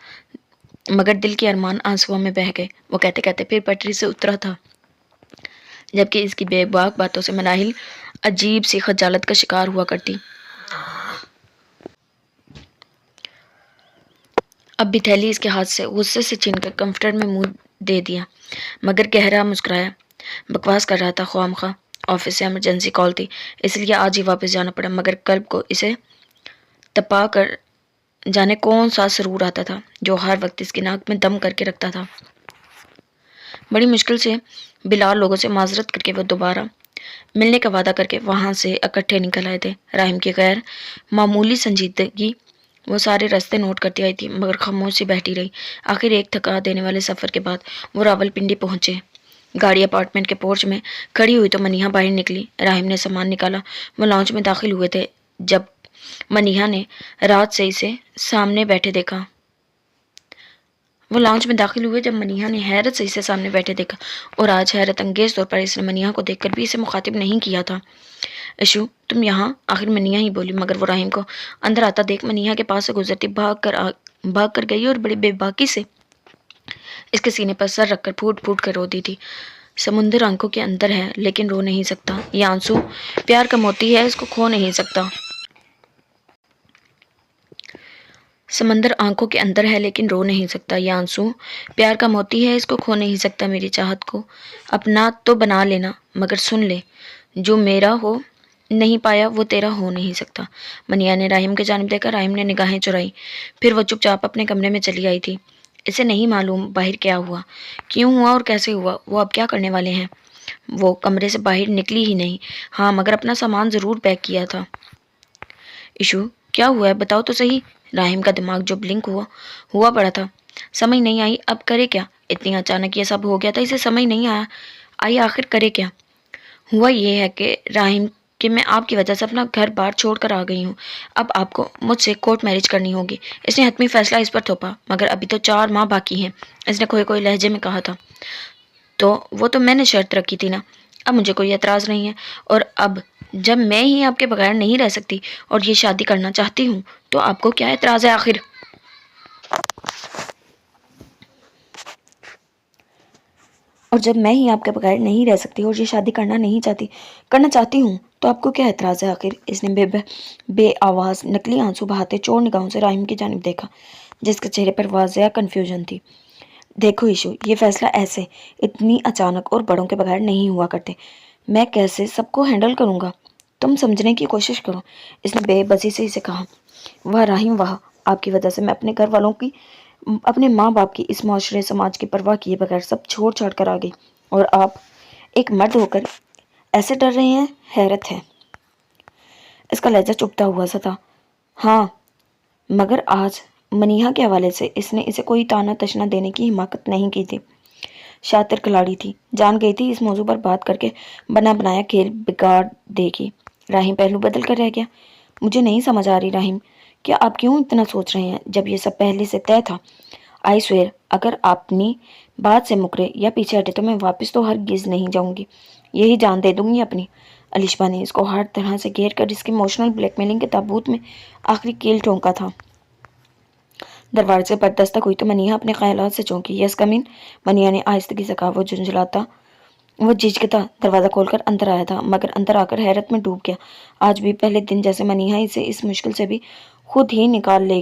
مگر دل کے ارمان آنسوؤں میں بہہ گئے. وہ کہتے کہتے پھر پٹری سے اترا تھا جبکہ اس کی بے باک باتوں سے مناہل عجیب سی خجالت کا شکار ہوا کرتی. اب بھی تھیلی اس کے ہاتھ سے غصے سے چھین کر کمفرٹر میں منہ دے دیا مگر گہرا مسکرایا. بکواس کر رہا تھا خواہ مخواہ. آفس سے ایمرجنسی کال تھی اس لیے آج ہی واپس جانا پڑا. مگر کلب کو اسے تپا کر جانے کون سا سرور آتا تھا جو ہر وقت اس کی ناک میں دم کر کے رکھتا تھا. بڑی مشکل سے بلا لوگوں سے معذرت کر کے وہ دوبارہ ملنے کا وعدہ کر کے وہاں سے اکٹھے نکل آئے تھے. راہیم کی غیر معمولی سنجیدگی وہ سارے راستے نوٹ کرتی آئی تھی مگر خاموش سی بیٹھی رہی. آخر ایک تھکا دینے والے سفر کے بعد وہ راولپنڈی پہنچے. گاڑی اپارٹمنٹ کے پورچ میں کھڑی ہوئی تو منیہا باہر نکلی۔ راہم نے سامان نکالا۔ وہ لاؤنج میں داخل ہوئے تھے جب منیہا نے رات سے اسے سامنے بیٹھے دیکھا۔ حیرت سے اسے سامنے بیٹھے دیکھا اور آج حیرت انگیز طور پر اس نے منیہا کو دیکھ کر بھی اسے مخاطب نہیں کیا تھا۔ ایشو تم یہاں؟ آخر منیہا ہی بولی، مگر وہ راہم کو اندر آتا دیکھ منیہا کے پاس سے گزرتی بھاگ کر گئی اور بڑی بے باکی سے اس کے سینے پر سر رکھ کر پھوٹ پھوٹ کر رو دی تھی۔ سمندر آنکھوں کے اندر ہے لیکن رو نہیں سکتا، یہ آنسو پیار کا موتی ہے، اس کو کھو نہیں سکتا۔ سمندر آنکھوں کے اندر ہے لیکن رو نہیں سکتا، یہ آنسو پیار کا موتی ہے، اس کو کھو نہیں سکتا۔ میری چاہت کو اپنا تو بنا لینا، مگر سن لے جو میرا ہو نہیں پایا وہ تیرا ہو نہیں سکتا۔ منیہا نے راہم کی جانب دیکھا۔ راہم نے نگاہیں چرائی، پھر وہ چپ چاپ اپنے کمرے میں چلی آئی تھی۔ اسے نہیں معلوم باہر کیا ہوا، کیوں ہوا اور کیسے ہوا، وہ اب کیا کرنے والے ہیں۔ وہ کمرے سے باہر نکلی ہی نہیں، ہاں مگر اپنا سامان ضرور پیک کیا تھا۔ ایشو کیا ہوا ہے بتاؤ تو صحیح۔ راہم کا دماغ جو بلنک ہوا پڑا تھا، سمجھ نہیں آئی اب کرے کیا۔ اتنی اچانک یہ سب ہو گیا تھا، اسے سمجھ نہیں آئی آخر کرے کیا۔ ہوا یہ ہے کہ راہم کہ میں آپ کی وجہ سے اپنا گھر بار چھوڑ کر آ گئی ہوں، اب آپ کو مجھ سے کورٹ میرج کرنی ہوگی۔ اس نے حتمی فیصلہ اس پر تھوپا، مگر ابھی تو 4 ماہ باقی ہیں، اس نے کوئی لہجے میں کہا تھا۔ تو وہ تو میں نے شرط رکھی تھی نا، اب مجھے کوئی اعتراض نہیں ہے، اور اب جب میں ہی آپ کے بغیر نہیں رہ سکتی اور یہ شادی کرنا چاہتی ہوں تو آپ کو کیا اعتراض ہے آخر۔ اور جب میں ہی آپ کے بغیر نہیں رہ سکتی اور یہ شادی کرنا چاہتی ہوں تو آپ کو کیا اعتراض ہے آخر۔ اس نے بے آواز نکلی آنسو بہاتے چور نگاہوں سے راہم کی جانب دیکھا، جس کے چہرے پر واضح کنفیوژن تھی۔ دیکھو ایشو، یہ فیصلہ ایسے اتنی اچانک اور بڑوں کے بغیر نہیں ہوا کرتے، میں کیسے سب کو ہینڈل کروں گا، تم سمجھنے کی کوشش کرو۔ اس نے بے بسی سے اسے کہا۔ واہ راہم واہ، آپ کی وجہ سے میں اپنے گھر والوں کی، اپنے ماں باپ کی، اس معاشرے سماج کی پرواہ کیے بغیر سب چھوڑ چھاڑ کر آ گئی، اور آپ ایک مرد ہو کر ایسے ڈر رہے ہیں، حیرت ہے۔ اس کا لہجہ چپتا ہوا سا تھا۔ ہاں مگر آج منیہا کے حوالے سے اس نے اسے کوئی تانا تشنا دینے کی حماقت نہیں کی تھی۔ شاطر کھلاڑی تھی، جان گئی تھی اس موضوع پر بات کر کے بنا بنایا کھیل بگاڑ دے گی۔ راہم پہلو بدل کر رہ گیا۔ مجھے نہیں سمجھ آ رہی راہم کہ آپ کیوں اتنا سوچ رہے ہیں جب یہ سب پہلے سے طے تھا۔ آئی سویر اگر آپ اپنی بات سے مکرے یا پیچھے ہٹے تو میں واپس تو ہرگز نہیں جاؤں گی، یہی جان دے دوں گی اپنی۔ علیشبا نے اس کو ہر طرح سے گھیر کر اس کی ایموشنل بلیک میلنگ کے تابوت میں آخری کیل ٹھونکا تھا۔ دروازے پر دستک ہوئی تو منیہا اپنے خیالات سے چونکی۔ یس کم ان، منیہا نے آہستگی سے کہا۔ وہ جھجکتا دروازہ کھول کر اندر آیا تھا، مگر اندر آ کر حیرت میں ڈوب گیا۔ آج بھی پہلے دن جیسے منیہا اسے اس مشکل سے بھی خود ہی نکال لے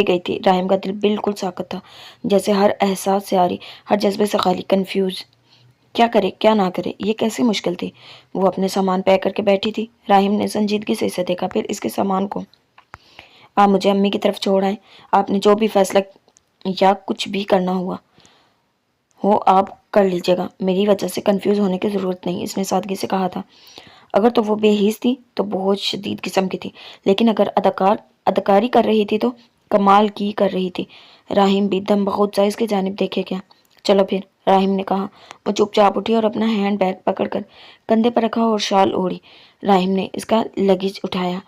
گئی تھی۔ راہم کا دل بالکل ساکت تھا، جیسے ہر احساس سے عاری، ہر جذبے سے خالی، کنفیوز۔ کیا کرے کیا نہ کرے، یہ کیسی مشکل تھی۔ وہ اپنے سامان پیک کر کے بیٹھی تھی۔ راہم نے سنجیدگی سے اسے دیکھا، پھر اس کے سامان کو۔ آپ مجھے امی کی طرف چھوڑ آئیں، آپ نے جو بھی فیصلہ یا کچھ بھی کرنا ہو آپ کر لیجیے گا، میری وجہ سے کنفیوز ہونے کی ضرورت نہیں، اس نے سادگی سے کہا تھا۔ اگر تو وہ بے حیث تھی تو بہت شدید قسم کی تھی، لیکن اگر اداکاری کر رہی تھی تو کمال کی کر رہی تھی۔ راہم بھی دم بخود سا اس کی جانب دیکھے گیا۔ چلو پھر، راہم نے کہا۔ وہ چپ چاپ اٹھی اور اپنا ہینڈ بیگ پکڑ کر کندھے پر رکھا اور شال اوڑھی۔ راہم نے اس کا لگیج اٹھایا۔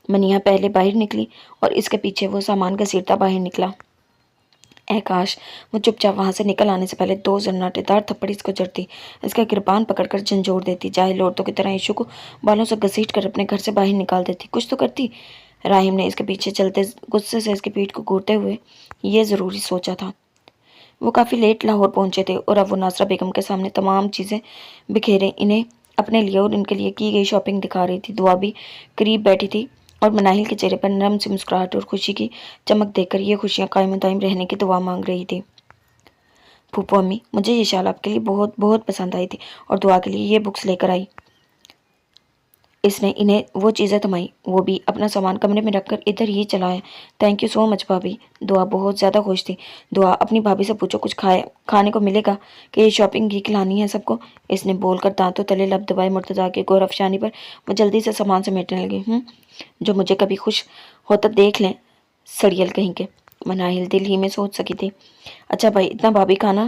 منیہا پہلے باہر نکلی اور اس کے پیچھے وہ سامان گھسیٹتا باہر نکلا۔ اے کاش وہ چپ چاپ وہاں سے نکل آنے سے پہلے 2 زناٹے دار تھپڑ اس کو جڑتی، اس کا گربان پکڑ کر جھنجھوڑ دیتی، جاہل عورتوں کی طرح ایشو کو بالوں سے گھسیٹ کر اپنے گھر سے باہر نکال دیتی، کچھ تو کرتی۔ راہم نے اس کے پیچھے چلتے غصے سے اس کی پیٹھ کو گھورتے ہوئے یہ ضروری سوچا تھا۔ وہ کافی لیٹ لاہور پہنچے تھے اور اب وہ ناصرہ بیگم کے سامنے تمام چیزیں بکھیرے انہیں اپنے لیے اور ان کے لیے کی گئی شاپنگ دکھا رہی تھی۔ دعا بھی قریب بیٹھی تھی اور مناہل کے چہرے پر نرم سی مسکراہٹ اور خوشی کی چمک دیکھ کر یہ خوشیاں قائم و دائم رہنے کی دعا مانگ رہی تھی۔ پھوپھو امی، مجھے یہ شال آپ کے لیے بہت بہت پسند آئی تھی اور دعا کے لیے یہ بکس لے کر آئی۔ اس نے انہیں وہ چیزیں تھمائی، وہ بھی اپنا سامان کمرے میں رکھ کر ادھر ہی چلا آیا۔ تھینک یو سو مچ بھابھی۔ دعا بہت زیادہ خوش تھی۔ دعا اپنی بھابھی سے پوچھو کچھ کھانے کو ملے گا کہ یہ شاپنگ ہی کھلانی ہے سب کو، اس نے بول کر دانتوں تلے لب دبائے۔ مرتضیٰ کی غور افشانی پر وہ جلدی سے سامان سمیٹنے لگی۔ جو مجھے کبھی خوش ہوتا دیکھ لیں، سڑیل کہیں کے، مناہل دل ہی میں سوچ سکی تھی۔ اچھا بھائی، اتنا بھابھی کھانا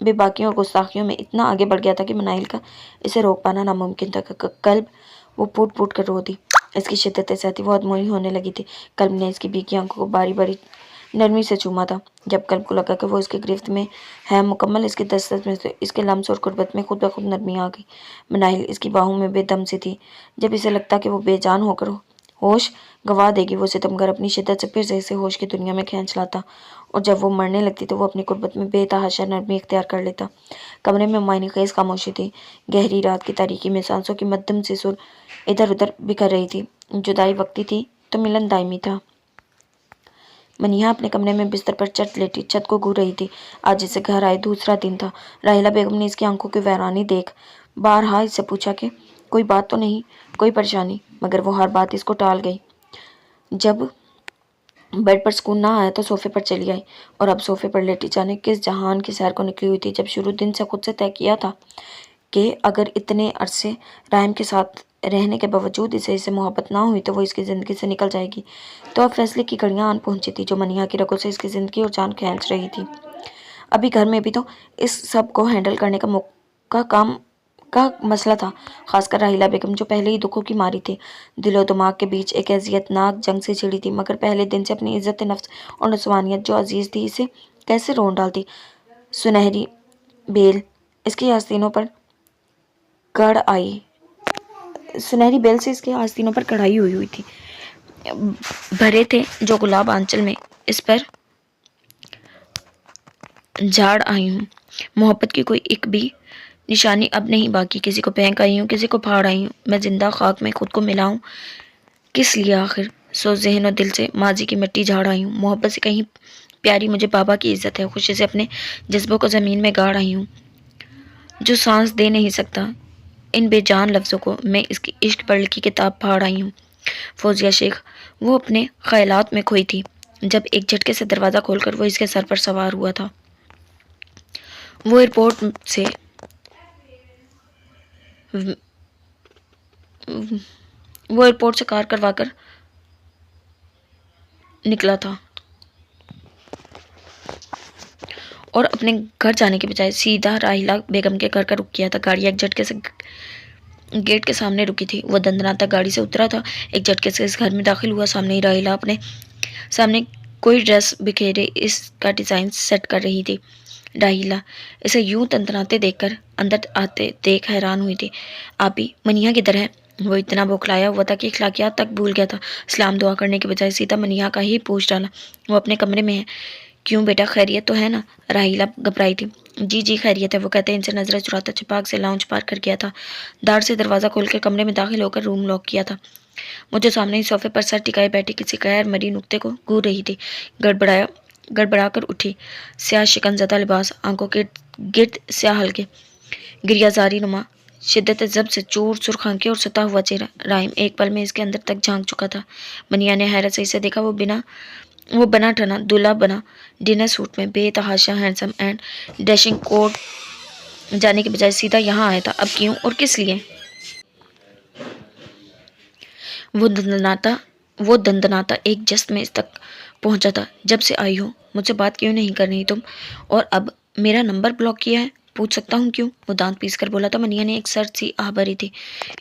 بے باکیوں اور گستاخیوں میں اتنا آگے بڑھ گیا تھا کہ منائل کا اسے روک پانا ناممکن تھا۔ قلب وہ پھوٹ پھوٹ کر رو دی۔ اس کی شدت ایسا تھی وہ ادموئی ہونے لگی تھی۔ قلب نے اس کی بھیگی آنکھوں کو باری باری نرمی سے چوما تھا۔ جب قلب کو لگا کہ وہ اس کی گرفت میں ہے، مکمل اس کی دسترس میں، اس کے لمس اور قربت میں خود بخود نرمی آ گئی۔ منائل اس کی باہوں میں بے دم سی تھی۔ جب اسے لگتا کہ وہ بے جان ہو کر ہوش گنوا دے گی، وہ ستمگر اپنی شدت سے پھر سے اسے ہوش کی دنیا میں کھینچ لاتا، اور جب وہ مرنے لگتی تو وہ اپنی قربت میں بے تحاشا نرمی اختیار کر لیتا۔ کمرے میں معنی خیز خاموشی تھی۔ گہری رات کی تاریکی میں سانسوں کی مدھم سی سر ادھر ادھر بکھر رہی تھی۔ جدائی وقتی تھی تو ملن دائمی تھا۔ منیہا اپنے کمرے میں بستر پر چٹ لیٹی چھت کو گھور رہی تھی۔ آج اسے گھر آئے دوسرا دن تھا۔ راحیلہ بیگم نے اس کی آنکھوں کی ویرانی دیکھ بارہا اس سے پوچھا کہ کوئی بات تو نہیں، کوئی پریشانی، مگر وہ ہر بات اس کو ٹال گئی۔ جب بیڈ پر سکون نہ آیا تو صوفے پر چلی آئی، اور اب صوفے پر لیٹی جانے کس جہان کی سیر کو نکلی ہوئی تھی۔ جب شروع دن سے خود سے طے کیا تھا کہ اگر اتنے عرصے راحم کے ساتھ رہنے کے باوجود اسے محبت نہ ہوئی تو وہ اس کی زندگی سے نکل جائے گی، تو اب فیصلے کی گھڑیاں آن پہنچی تھی جو منیہا کی رگوں سے اس کی زندگی اور جان کھینچ رہی تھی۔ ابھی گھر میں بھی تو اس سب کو ہینڈل کرنے کا مسئلہ تھا، خاص کر راحیلہ بیگم جو پہلے ہی دکھوں کی ماری تھی۔ دل و دماغ کے بیچ ایک اذیت ناک جنگ سے چھڑی تھی، مگر پہلے دن سے اپنی عزت نفس اور نسوانیت جو عزیز تھی اسے کیسے رون ڈالتی۔ سنہری بیل اس کی آستینوں پر کڑھائی ہوئی تھی، بھرے تھے جو گلاب آنچل میں اس پر جھاڑ آئی ہوں۔ محبت کی کوئی ایک بھی نشانی اب نہیں باقی، کسی کو پھینک آئی ہوں، کسی کو پھاڑ آئی ہوں، میں زندہ خاک میں خود کو ملاؤں کس لیے آخر؟ سو ذہن و دل سے ماضی کی مٹی جھاڑ آئی ہوں۔ محبت سے کہیں پیاری مجھے بابا کی عزت ہے، خوشی سے اپنے جذبوں کو زمین میں گاڑ آئی ہوں جو سانس دے نہیں سکتا۔ ان بے جان لفظوں کو میں اس کی عشق پر لکھی کتاب پھاڑ آئی ہوں۔ فوزیہ شیخ وہ اپنے خیالات میں کھوئی تھی جب ایک جھٹکے سے دروازہ کھول کر وہ اس کے سر پر سوار ہوا تھا۔ وہ ایئرپورٹ سے کار کروا کر نکلا تھا اور اپنے گھر جانے کے بجائے سیدھا راحیلہ بیگم کے گھر کا رخ کیا تھا۔ گاڑی ایک جھٹکے سے گیٹ کے سامنے رکی تھی۔ وہ دندناتا گاڑی سے اترا تھا، ایک جھٹکے سے اس گھر میں داخل ہوا۔ سامنے ہی راحیلہ اپنے سامنے کوئی ڈریس بکھیرے اس کا ڈیزائن سیٹ کر رہی تھی۔ راحیلہ اسے یوں تنتناتے دیکھ کر اندر آتے دیکھ حیران ہوئی تھی۔ آپی منیہا کدھر ہے؟ وہ اتنا بوکھلایا ہوا تھا کہ اخلاقیات تک بھول گیا تھا۔ سلام دعا کرنے کے بجائے سیدھا منیہا کا ہی پوچھ ڈالا۔ وہ اپنے کمرے میں ہے۔ کیوں بیٹا خیریت تو ہے نا؟ راحیلہ گھبرائی تھی۔ جی خیریت ہے، وہ کہتے ان سے نظریں چراتا چھپاک سے لاؤنج پار کر گیا تھا۔ داڑھ سے دروازہ کھول کے کمرے میں داخل ہو کر روم لاک کیا تھا۔ مجھے سامنے ہی صوفے پر سر ٹکائے بیٹھی کسی غیر مرئی نکتے کو گھور رہی تھی۔ گڑبڑا کر اٹھی، سیاہ شکن زدہ لباس، آنکھوں کے گرد سیاہ حلقے، گریازاری نما شدت ضبط سے چور سرخ آنکھیں اور ستا ہوا چہرہ۔ راحم ایک پل میں اس کے اندر تک جھانک چکا تھا۔ منیہا نے حیرت سے اسے دیکھا۔ وہ بنا ٹھنا دلہا بنا ڈنر سوٹ میں بے تحاشا ہینڈسم اینڈ ڈیشنگ کوٹ جانے کے بجائے سیدھا یہاں آیا تھا۔ اب کیوں اور کس لیے؟ وہ دندناتا ایک جست میں اس تک پہنچا تھا۔ جب سے آئی ہو مجھ سے بات کیوں نہیں کر رہی تم؟ اور اب میرا نمبر بلاک کیا ہے، پوچھ سکتا ہوں کیوں؟ وہ دانت پیس کر بولا تھا۔ منیہا نے ایک سرد سی آہ بھری تھی۔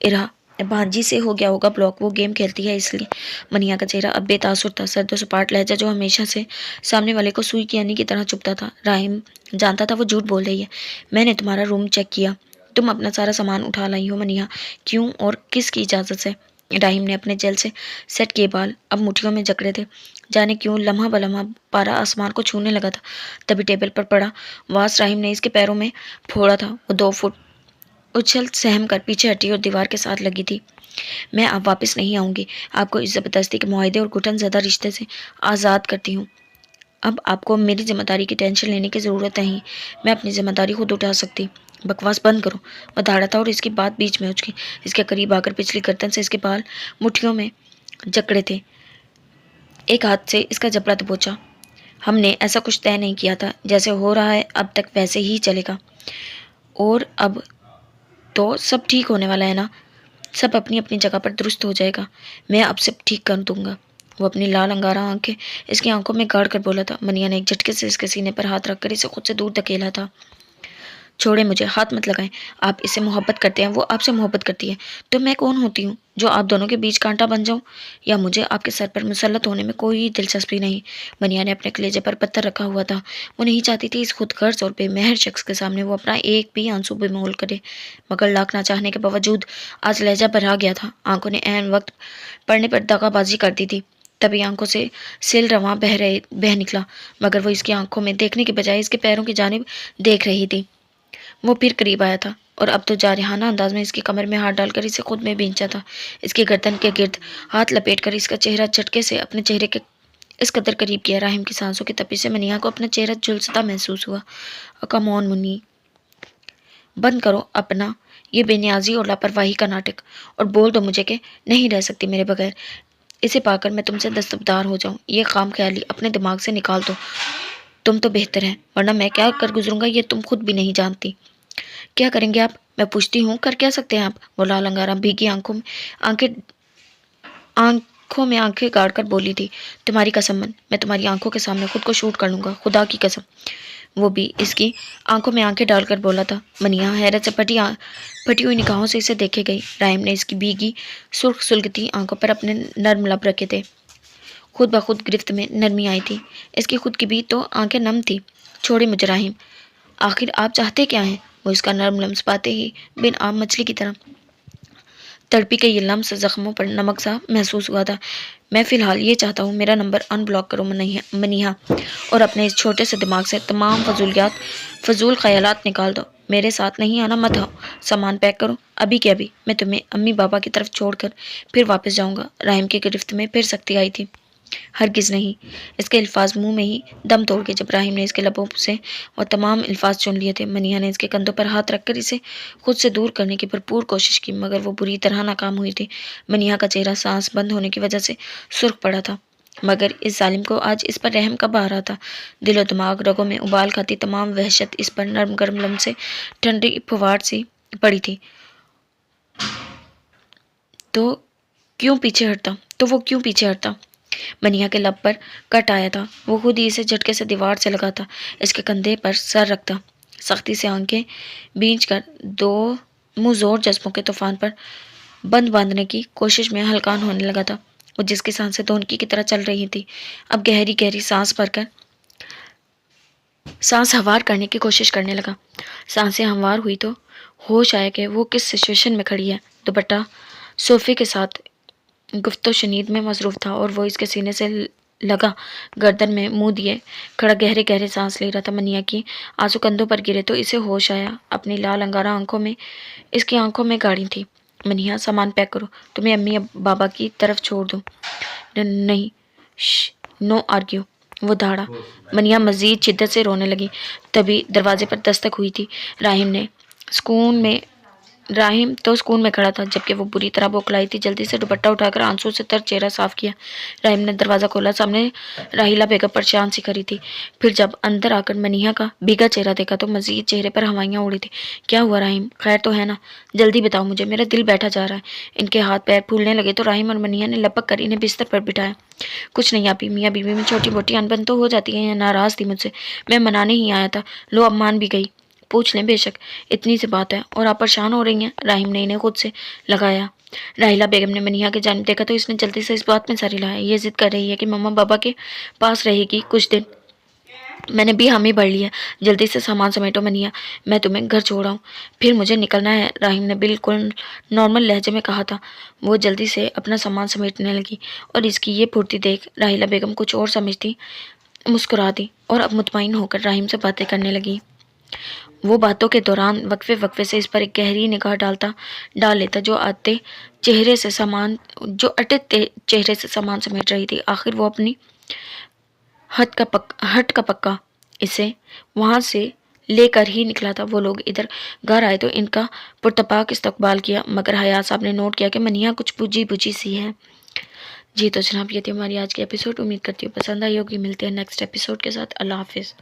ارہا بھانجی سے ہو گیا ہوگا بلاک، وہ گیم کھیلتی ہے اس لیے۔ منیہا کا چہرہ اب بے تاثر تھا، سرد و سپاٹ لہجہ جو ہمیشہ سے سامنے والے کو سوئی کی انی کی طرح چبھتا تھا۔ راحم جانتا تھا وہ جھوٹ بول رہی ہے۔ میں نے تمہارا روم چیک کیا، تم اپنا سارا سامان اٹھا لائی ہو منیہا، کیوں اور کس کی اجازت سے؟ راحم نے اپنے جیل سے سیٹ کیے بال اب مٹھیوں میں جکڑے تھے۔ جانے کیوں لمحہ بلمحہ پارا آسمان کو چھونے لگا تھا۔ تبھی ٹیبل پر پڑا واس راحم نے اس کے پیروں میں پھوڑا تھا۔ وہ 2 فٹ اچھل سہم کر پیچھے ہٹی اور دیوار کے ساتھ لگی تھی۔ میں اب واپس نہیں آؤں گی، آپ کو اس زبردستی کے معاہدے اور گھٹن زدہ رشتے سے آزاد کرتی ہوں۔ اب آپ کو میری ذمہ داری کی ٹینشن لینے کی ضرورت نہیں، میں اپنی ذمہ داری خود اٹھا سکتی۔ بکواس بند کرو۔ وہ دھاڑا تھا اور اس کی بات بیچ میں اچکی۔ اس کے قریب آ کر پچھلی گردن سے اس کے بال مٹھیوں میں جکڑے تھے، ایک ہاتھ سے اس کا جبڑا دبوچا۔ ہم نے ایسا کچھ طے نہیں کیا تھا، جیسے ہو رہا ہے اب تک ویسے ہی چلے گا، اور اب تو سب ٹھیک ہونے والا ہے نا؟ سب اپنی اپنی جگہ پر درست ہو جائے گا، میں اب سب ٹھیک کر دوں گا۔ وہ اپنی لال انگارہ آنکھیں اس کی آنکھوں میں گاڑ کر بولا تھا۔ منیہا نے ایک جھٹکے سے اس کے سینے پر ہاتھ رکھ کر اسے خود سے دور دھکیلا تھا۔ چھوڑے مجھے، ہاتھ مت لگائیں۔ آپ اس سے محبت کرتے ہیں، وہ آپ سے محبت کرتی ہے، تو میں کون ہوتی ہوں جو آپ دونوں کے بیچ کانٹا بن جاؤں؟ یا مجھے آپ کے سر پر مسلط ہونے میں کوئی دلچسپی نہیں۔ منیا نے اپنے کلیجے پر پتھر رکھا ہوا تھا۔ وہ نہیں چاہتی تھی اس خود غرض اور بے مہر شخص کے سامنے وہ اپنا ایک بھی آنسو بمول کرے، مگر لاکھ نہ چاہنے کے باوجود آج لہجہ بھرا گیا تھا۔ آنکھوں نے عین وقت پڑنے پر دغا بازی کر دی تھی۔ تبھی آنکھوں سے سیل رواں بہ نکلا، مگر وہ اس کی آنکھوں میں دیکھنے کے بجائے اس کے پیروں کی جانب دیکھ رہی تھی۔ وہ پھر قریب آیا تھا اور اب تو جارحانہ انداز میں اس کی کمر میں ہاتھ ڈال کر اسے خود میں بھینچا تھا، اس کی گردن کے گرد ہاتھ لپیٹ کر اس کا چہرہ جھٹکے سے اپنے چہرے کے اس قدر قریب کیا۔ راہم کی سانسوں کی تپش سے منیہا کو اپنا چہرہ جھلستا محسوس ہوا۔ کم آن منی، بند کرو اپنا یہ بے نیازی اور لاپرواہی کا ناٹک، اور بول دو مجھے کہ نہیں رہ سکتی میرے بغیر۔ اسے پا کر میں تم سے دستبردار ہو جاؤں، یہ خام خیالی اپنے دماغ سے نکال دو۔ تم تو بہتر ہے، ورنہ میں کیا کر گزروں گا یہ تم خود بھی نہیں جانتی۔ کیا کریں گے آپ؟ میں پوچھتی ہوں، کر کیا سکتے ہیں آپ؟ وہ لال انگارہ بھیگی آنکھوں میں آنکھیں گاڑ کر بولی تھی۔ تمہاری قسم من، میں تمہاری آنکھوں کے سامنے خود کو شوٹ کر لوں گا، خدا کی قسم۔ وہ بھی اس کی آنکھوں میں آنکھیں ڈال کر بولا تھا۔ منیہا حیرت سے پھٹی ہوئی نگاہوں سے اسے دیکھے گئی۔ راہم نے اس کی بھیگی سرخ سلگتی آنکھوں پر اپنے نرم لب رکھے تھے۔ خود بخود گرفت میں نرمی آئی تھی، اس کی خود کی بھی تو آنکھیں نم تھی۔ چھوڑے مجھے راہم، آخر آپ چاہتے کیا ہیں؟ وہ اس کا نرم لمس پاتے ہی بن آب مچھلی کی طرح تڑپی کے یہ لمس زخموں پر نمک سا محسوس ہوا تھا۔ میں فی الحال یہ چاہتا ہوں، میرا نمبر ان بلاک کرو منیہا، اور اپنے اس چھوٹے سے دماغ سے تمام فضول خیالات نکال دو۔ میرے ساتھ نہیں آنا مت آؤ، سامان پیک کرو ابھی کے ابھی، میں تمہیں امی بابا کی طرف چھوڑ کر پھر واپس جاؤں گا۔ راہم کی گرفت میں پھر سختی آئی تھی۔ ہرگز نہیں، اس کے الفاظ منہ میں ہی دم توڑ گئے جب راہم نے اس کے لبوں سے اور تمام الفاظ چن لیے تھے۔ منیہا نے اس کے کندھوں پر ہاتھ رکھ کر اسے خود سے دور کرنے کی بھرپور کوشش کی، مگر وہ بری طرح ناکام ہوئی تھی۔ منیہا کا چہرہ سانس بند ہونے کی وجہ سے سرخ پڑا تھا، مگر اس ظالم کو آج اس پر رحم کب آ رہا تھا؟ دل و دماغ رگوں میں ابال کھاتی تمام وحشت اس پر نرم گرم لمس سے ٹھنڈی پھوار سی پڑی تھی۔ تو وہ کیوں پیچھے ہٹتا؟ منیہا کے لب پر کٹ آیا تھا، وہ خود ہی اسے جھٹکے سے دیوار سے لگا تھا، اس کے کندھے پر سر رکھتا، سختی سے آنکھیں بھینچ کر دو منہ زور جذبوں کے طوفان پر بند باندھنے کی کوشش میں ہلکان ہونے لگا تھا۔ وہ جس کی سانسیں دھونکی کی طرح چل رہی تھی، اب گہری گہری سانس بھر کر سانس ہموار کرنے کی کوشش کرنے لگا۔ سانسیں ہموار ہوئی تو ہوش آیا کہ وہ کس سچویشن میں کھڑی ہے۔ دوپٹہ صوفے کے ساتھ گفت و شنید میں مصروف تھا اور وہ اس کے سینے سے لگا گردن میں منہ دیے کھڑا گہرے گہرے سانس لے رہا تھا۔ منیہا کی آنسو کندھوں پر گرے تو اسے ہوش آیا، اپنی لال انگارہ آنکھوں میں اس کی آنکھوں میں گاڑی تھی۔ منیہا، سامان پیک کرو، تمہیں امی بابا کی طرف چھوڑ دوں۔ نہیں، نو آرگیو، وہ دھاڑا۔ منیہا مزید شدت سے رونے لگی۔ تبھی دروازے پر دستک ہوئی تھی۔ راہم تو سکون میں کھڑا تھا، جبکہ وہ بری طرح بوکھلائی تھی۔ جلدی سے دوپٹہ اٹھا کر آنسو سے تر چہرہ صاف کیا۔ راہم نے دروازہ کھولا، سامنے راحیلہ بیگم پریشان سی کھڑی تھی۔ پھر جب اندر آ کر منیہا کا بھیگا چہرہ دیکھا تو مزید چہرے پر ہوائیاں اڑی تھی۔ کیا ہوا راہم؟ خیر تو ہے نا؟ جلدی بتاؤ مجھے، میرا دل بیٹھا جا رہا ہے۔ ان کے ہاتھ پیر پھولنے لگے تو راہم اور منیہا نے لپک کر انہیں بستر پر بٹھایا۔ کچھ نہیں آپی، میاں بیوی میں چھوٹی موٹی انبن تو ہو جاتی ہے۔ ناراض تھی مجھ سے، میں منانے ہی آیا تھا، لو اب مان بھی گئی۔ پوچھ لیں بے شک، اتنی سی بات ہے اور آپ پریشان ہو رہی ہیں؟ راہم نے انہیں خود سے لگایا۔ راحیلہ بیگم نے منیہا کی جانب دیکھا تو اس نے جلدی سے اس بات میں سر ہلایا۔ یہ ضد کر رہی ہے کہ مما بابا کے پاس رہے گی کچھ دن۔ میں نے بھی حامی بھر لیا، جلدی سے سامان سمیٹو منیہا، میں تمہیں گھر چھوڑ آؤں، پھر مجھے نکلنا ہے۔ راہم نے بالکل نارمل لہجے میں کہا تھا۔ وہ جلدی سے اپنا سامان سمیٹنے لگی اور اس کی یہ پھرتی دیکھ راحیلہ بیگم کچھ اور سمجھتی مسکرا دی اور اب مطمئن ہو کر راہم سے باتیں کرنے لگی۔ وہ باتوں کے دوران وقفے سے اس پر ایک گہری نگاہ ڈال لیتا جو اٹے چہرے سے سامان سمیٹ رہی تھی۔ آخر وہ اپنی ہٹ کا پکا اسے وہاں سے لے کر ہی نکلا تھا۔ وہ لوگ ادھر گھر آئے تو ان کا پرتپاک استقبال کیا، مگر حیات صاحب نے نوٹ کیا کہ منیہا کچھ بجھی سی ہے۔ جی تو جناب، یہ تھی ہماری آج کی ایپیسوڈ۔ امید کرتی ہوں پسند آئی ہوگی۔ ملتے ہیں نیکسٹ ایپیسوڈ کے ساتھ۔ اللہ حافظ۔